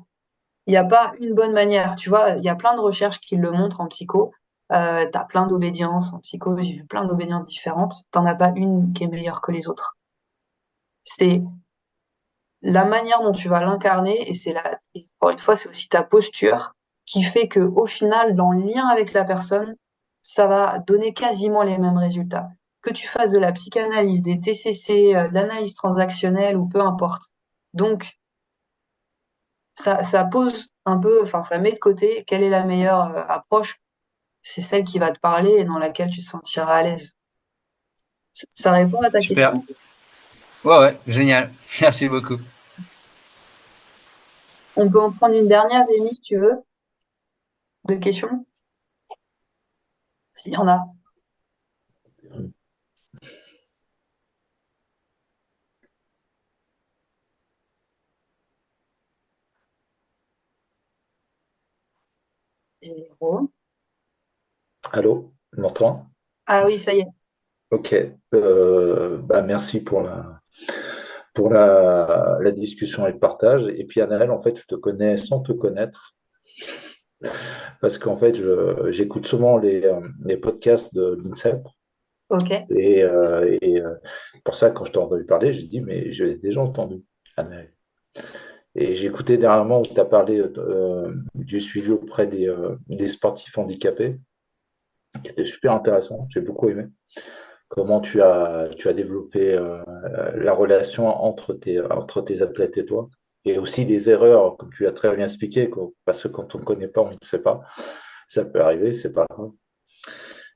il n'y a pas une bonne manière. Tu vois, il y a plein de recherches qui le montrent en psycho. Tu as plein d'obédiences en psycho. J'ai vu plein d'obédiences différentes. T'en as pas une qui est meilleure que les autres. C'est la manière dont tu vas l'incarner et encore une fois, c'est aussi ta posture qui fait que, au final, dans le lien avec la personne, ça va donner quasiment les mêmes résultats. Que tu fasses de la psychanalyse, des TCC, de l'analyse transactionnelle ou peu importe. Donc, ça pose un peu, enfin, ça met de côté quelle est la meilleure approche. C'est celle qui va te parler et dans laquelle tu te sentiras à l'aise. Ça répond à ta Super. question? Ouais, ouais, génial. Merci beaucoup. On peut en prendre une dernière, Rémi, si tu veux, de questions. s'il y en a. Zéro. Allô, tu m'entends? Ah oui, ça y est. Ok. Bah, merci pour la discussion et le partage. Et puis, Anaël, en fait, je te connais sans te connaître. Parce qu'en fait, j'écoute souvent les podcasts de l'INSEP. Ok. Et pour ça, quand je t'ai entendu parler, j'ai dit, mais je l'ai déjà entendu, Anaël. Et j'ai écouté dernièrement où tu as parlé du suivi auprès des sportifs handicapés, qui était super intéressant. J'ai beaucoup aimé. Comment tu as développé la relation entre tes athlètes et toi. Et aussi des erreurs, comme tu l'as très bien expliqué, parce que quand on ne connaît pas, on ne sait pas. Ça peut arriver, c'est pas grave.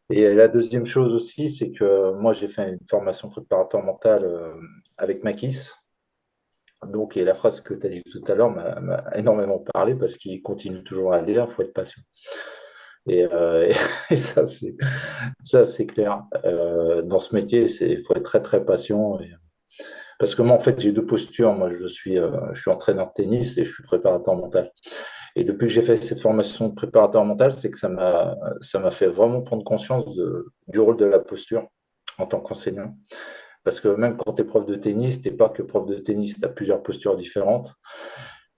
Et la deuxième chose aussi, c'est que moi, j'ai fait une formation préparatoire mentale avec Makis. Donc, et la phrase que tu as dit tout à l'heure m'a énormément parlé parce qu'il continue toujours à lire, il faut être patient. Et ça, c'est clair. Dans ce métier, il faut être très, très patient. Parce que moi, en fait, j'ai deux postures. Moi, je suis entraîneur de tennis et je suis préparateur mental. Et depuis que j'ai fait cette formation de préparateur mental, c'est que ça m'a fait vraiment prendre conscience du rôle de la posture en tant qu'enseignant. Parce que même quand tu es prof de tennis, tu n'es pas que prof de tennis, tu as plusieurs postures différentes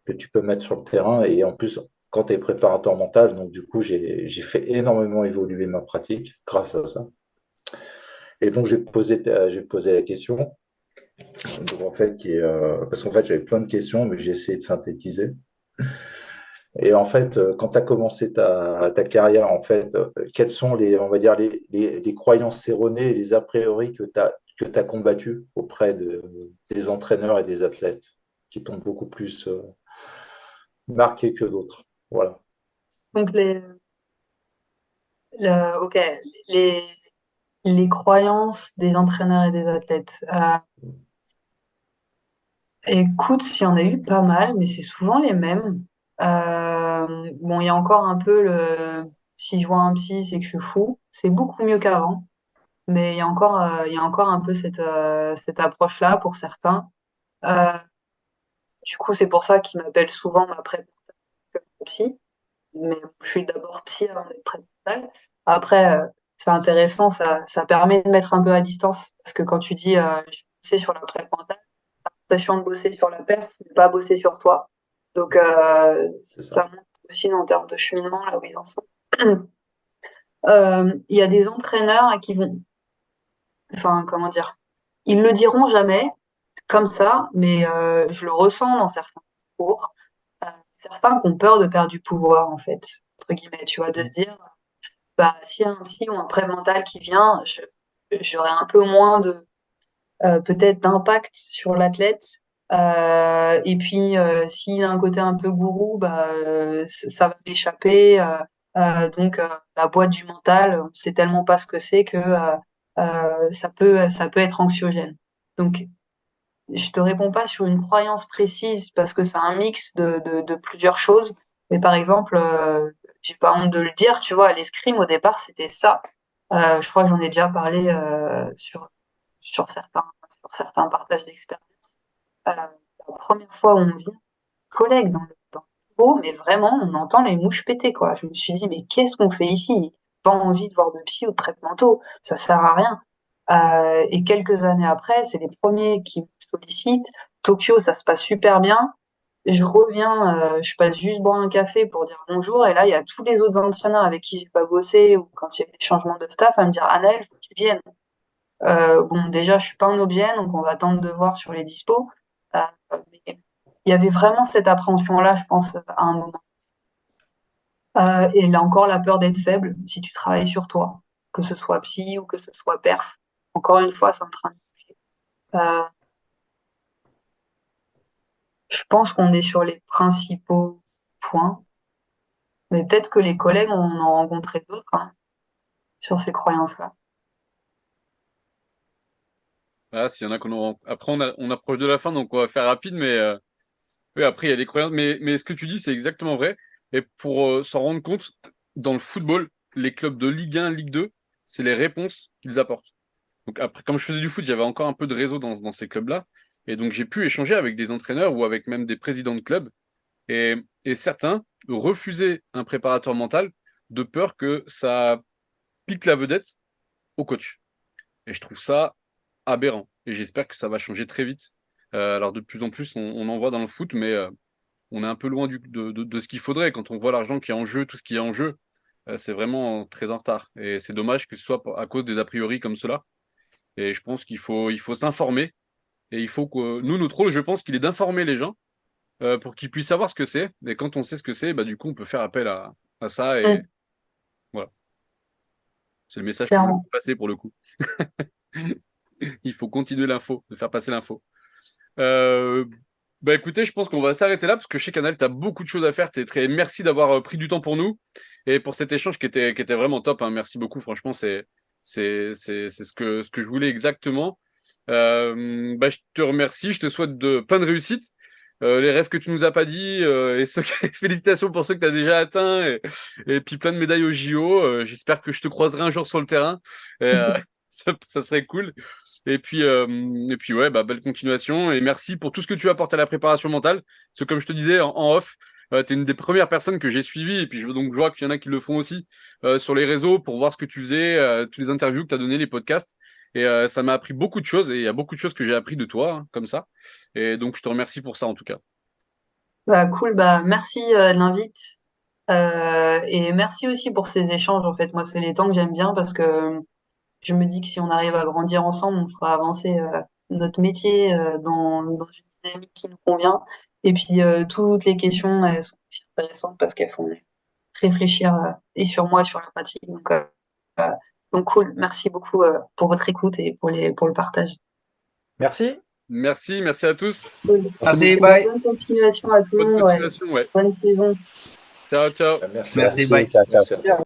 que tu peux mettre sur le terrain. Et en plus, quand tu es préparateur mental, donc du coup, j'ai fait énormément évoluer ma pratique grâce à ça. Et donc, j'ai posé la question. Donc, en fait, parce qu'en fait, j'avais plein de questions, mais j'ai essayé de synthétiser. Et en fait, quand tu as commencé ta carrière, en fait, quelles sont on va dire, les croyances erronées et les a priori que tu as combattues auprès des entraîneurs et des athlètes qui t'ont beaucoup plus marqué que d'autres? Voilà. Donc ok, les, les croyances des entraîneurs et des athlètes. Écoute, il y en a eu pas mal, mais c'est souvent les mêmes. Bon, il y a encore un peu si je vois un psy, c'est que je suis fou. C'est beaucoup mieux qu'avant, mais il y a encore un peu cette approche-là pour certains. Euh, du coup, c'est pour ça qu'ils m'appellent souvent ma pré psy. Mais je suis d'abord psy avant d'être pré-mentale. Après, c'est intéressant, ça permet de mettre un peu à distance, parce que quand tu dis je vais bosser sur la pré-mentale, l'impression de bosser sur la perf, mais pas bosser sur toi. Donc C'est ça ça. montre aussi en termes de cheminement là où ils en sont. Il y a des entraîneurs qui vont, enfin comment dire, ils le diront jamais comme ça, mais je le ressens dans certains cours. Euh, Certains qui ont peur de perdre du pouvoir en fait, entre guillemets, tu vois, de se dire bah s'il y a un psy ou un pré mental qui vient, j'aurai un peu moins de peut-être d'impact sur l'athlète. Et puis, s'il y a un côté un peu gourou, bah, ça va m'échapper. Donc, la boîte du mental, on sait tellement pas ce que c'est que ça peut être anxiogène. Donc, je te réponds pas sur une croyance précise parce que c'est un mix de plusieurs choses. Mais par exemple, j'ai pas honte de le dire, tu vois, l'escrime au départ, c'était ça. Je crois que j'en ai déjà parlé sur certains, sur certains partages d'expérience. La première fois où on vit collègue dans le bureau, mais vraiment, on entend les mouches péter, quoi. Je me suis dit, mais qu'est-ce qu'on fait ici? Pas envie de voir de psy ou de traitement mentaux, ça sert à rien. Et quelques années après, c'est les premiers qui me sollicitent. Tokyo, ça se passe super bien. Je reviens, je passe juste boire un café pour dire bonjour, et là, il y a tous les autres entraîneurs avec qui j'ai pas bossé, ou quand il y a des changements de staff, à me dire, Annelle, faut que tu viennes. Bon, déjà, je suis pas un objet, donc on va attendre de voir sur les dispos. Euh, mais il y avait vraiment cette appréhension-là, je pense, à un moment. Et là encore, la peur d'être faible si tu travailles sur toi, que ce soit psy ou que ce soit perf. Encore une fois, c'est en train de toucher. Euh, je pense qu'on est sur les principaux points, mais peut-être que les collègues en ont rencontré d'autres hein, sur ces croyances-là. Voilà, s'il y en a qu'on aura... Après, on approche de la fin, donc on va faire rapide, mais oui, après, il y a des croyances. Mais ce que tu dis, c'est exactement vrai. Et pour s'en rendre compte, dans le football, les clubs de Ligue 1, Ligue 2, c'est les réponses qu'ils apportent. Donc après, comme je faisais du foot, j'avais encore un peu de réseau dans ces clubs-là. Et donc j'ai pu échanger avec des entraîneurs ou avec même des présidents de clubs. Et certains refusaient un préparateur mental de peur que ça pique la vedette au coach. Et je trouve ça aberrant. Et j'espère que ça va changer très vite. Alors de plus en plus, on en voit dans le foot, mais on est un peu loin de ce qu'il faudrait. Quand on voit l'argent qui est en jeu, tout ce qui est en jeu, c'est vraiment très en retard. Et c'est dommage que ce soit à cause des a priori comme cela. Et je pense qu'il faut s'informer. Et il faut que nous, notre rôle, je pense qu'il est d'informer les gens pour qu'ils puissent savoir ce que c'est. Et quand on sait ce que c'est, bah, du coup, on peut faire appel à ça. Et voilà. C'est le message que je veux Clairement. passer pour le coup. Il faut continuer l'info, de faire passer l'info. Euh, Bah écoutez, je pense qu'on va s'arrêter là parce que chez Canal, tu as beaucoup de choses à faire. Merci d'avoir pris du temps pour nous et pour cet échange qui était vraiment top, hein. Merci beaucoup. Franchement, c'est ce que je voulais exactement. Bah, je te remercie. Je te souhaite plein de réussite. Les rêves que tu nous as pas dit et félicitations pour ceux que tu as déjà atteints et puis plein de médailles au JO. J'espère que je te croiserai un jour sur le terrain. Et, ça serait cool. Et puis ouais, bah, belle continuation et merci pour tout ce que tu apportes à la préparation mentale. Parce que comme je te disais en off, t'es une des premières personnes que j'ai suivies et puis je vois qu'il y en a qui le font aussi sur les réseaux pour voir ce que tu faisais, toutes les interviews que tu as données, les podcasts. Et ça m'a appris beaucoup de choses et il y a beaucoup de choses que j'ai appris de toi, hein, comme ça. Et donc je te remercie pour ça en tout cas. Bah, cool, bah, merci de l'invite. Et merci aussi pour ces échanges. En fait, moi, c'est les temps que j'aime bien parce que je me dis que si on arrive à grandir ensemble, on fera avancer notre métier dans une dynamique qui nous convient. Et puis, toutes les questions, elles sont aussi intéressantes parce qu'elles font réfléchir et sur moi, et sur la pratique. Euh, donc cool. Merci beaucoup pour votre écoute et pour le partage. Merci. Merci à tous. Cool. Merci, Bah, bye. bonne continuation à tout le Bonne monde. Ouais. continuation, ouais. Bonne saison. Ciao, ciao. Merci. Merci, bye. Ciao, ciao. Merci à toi.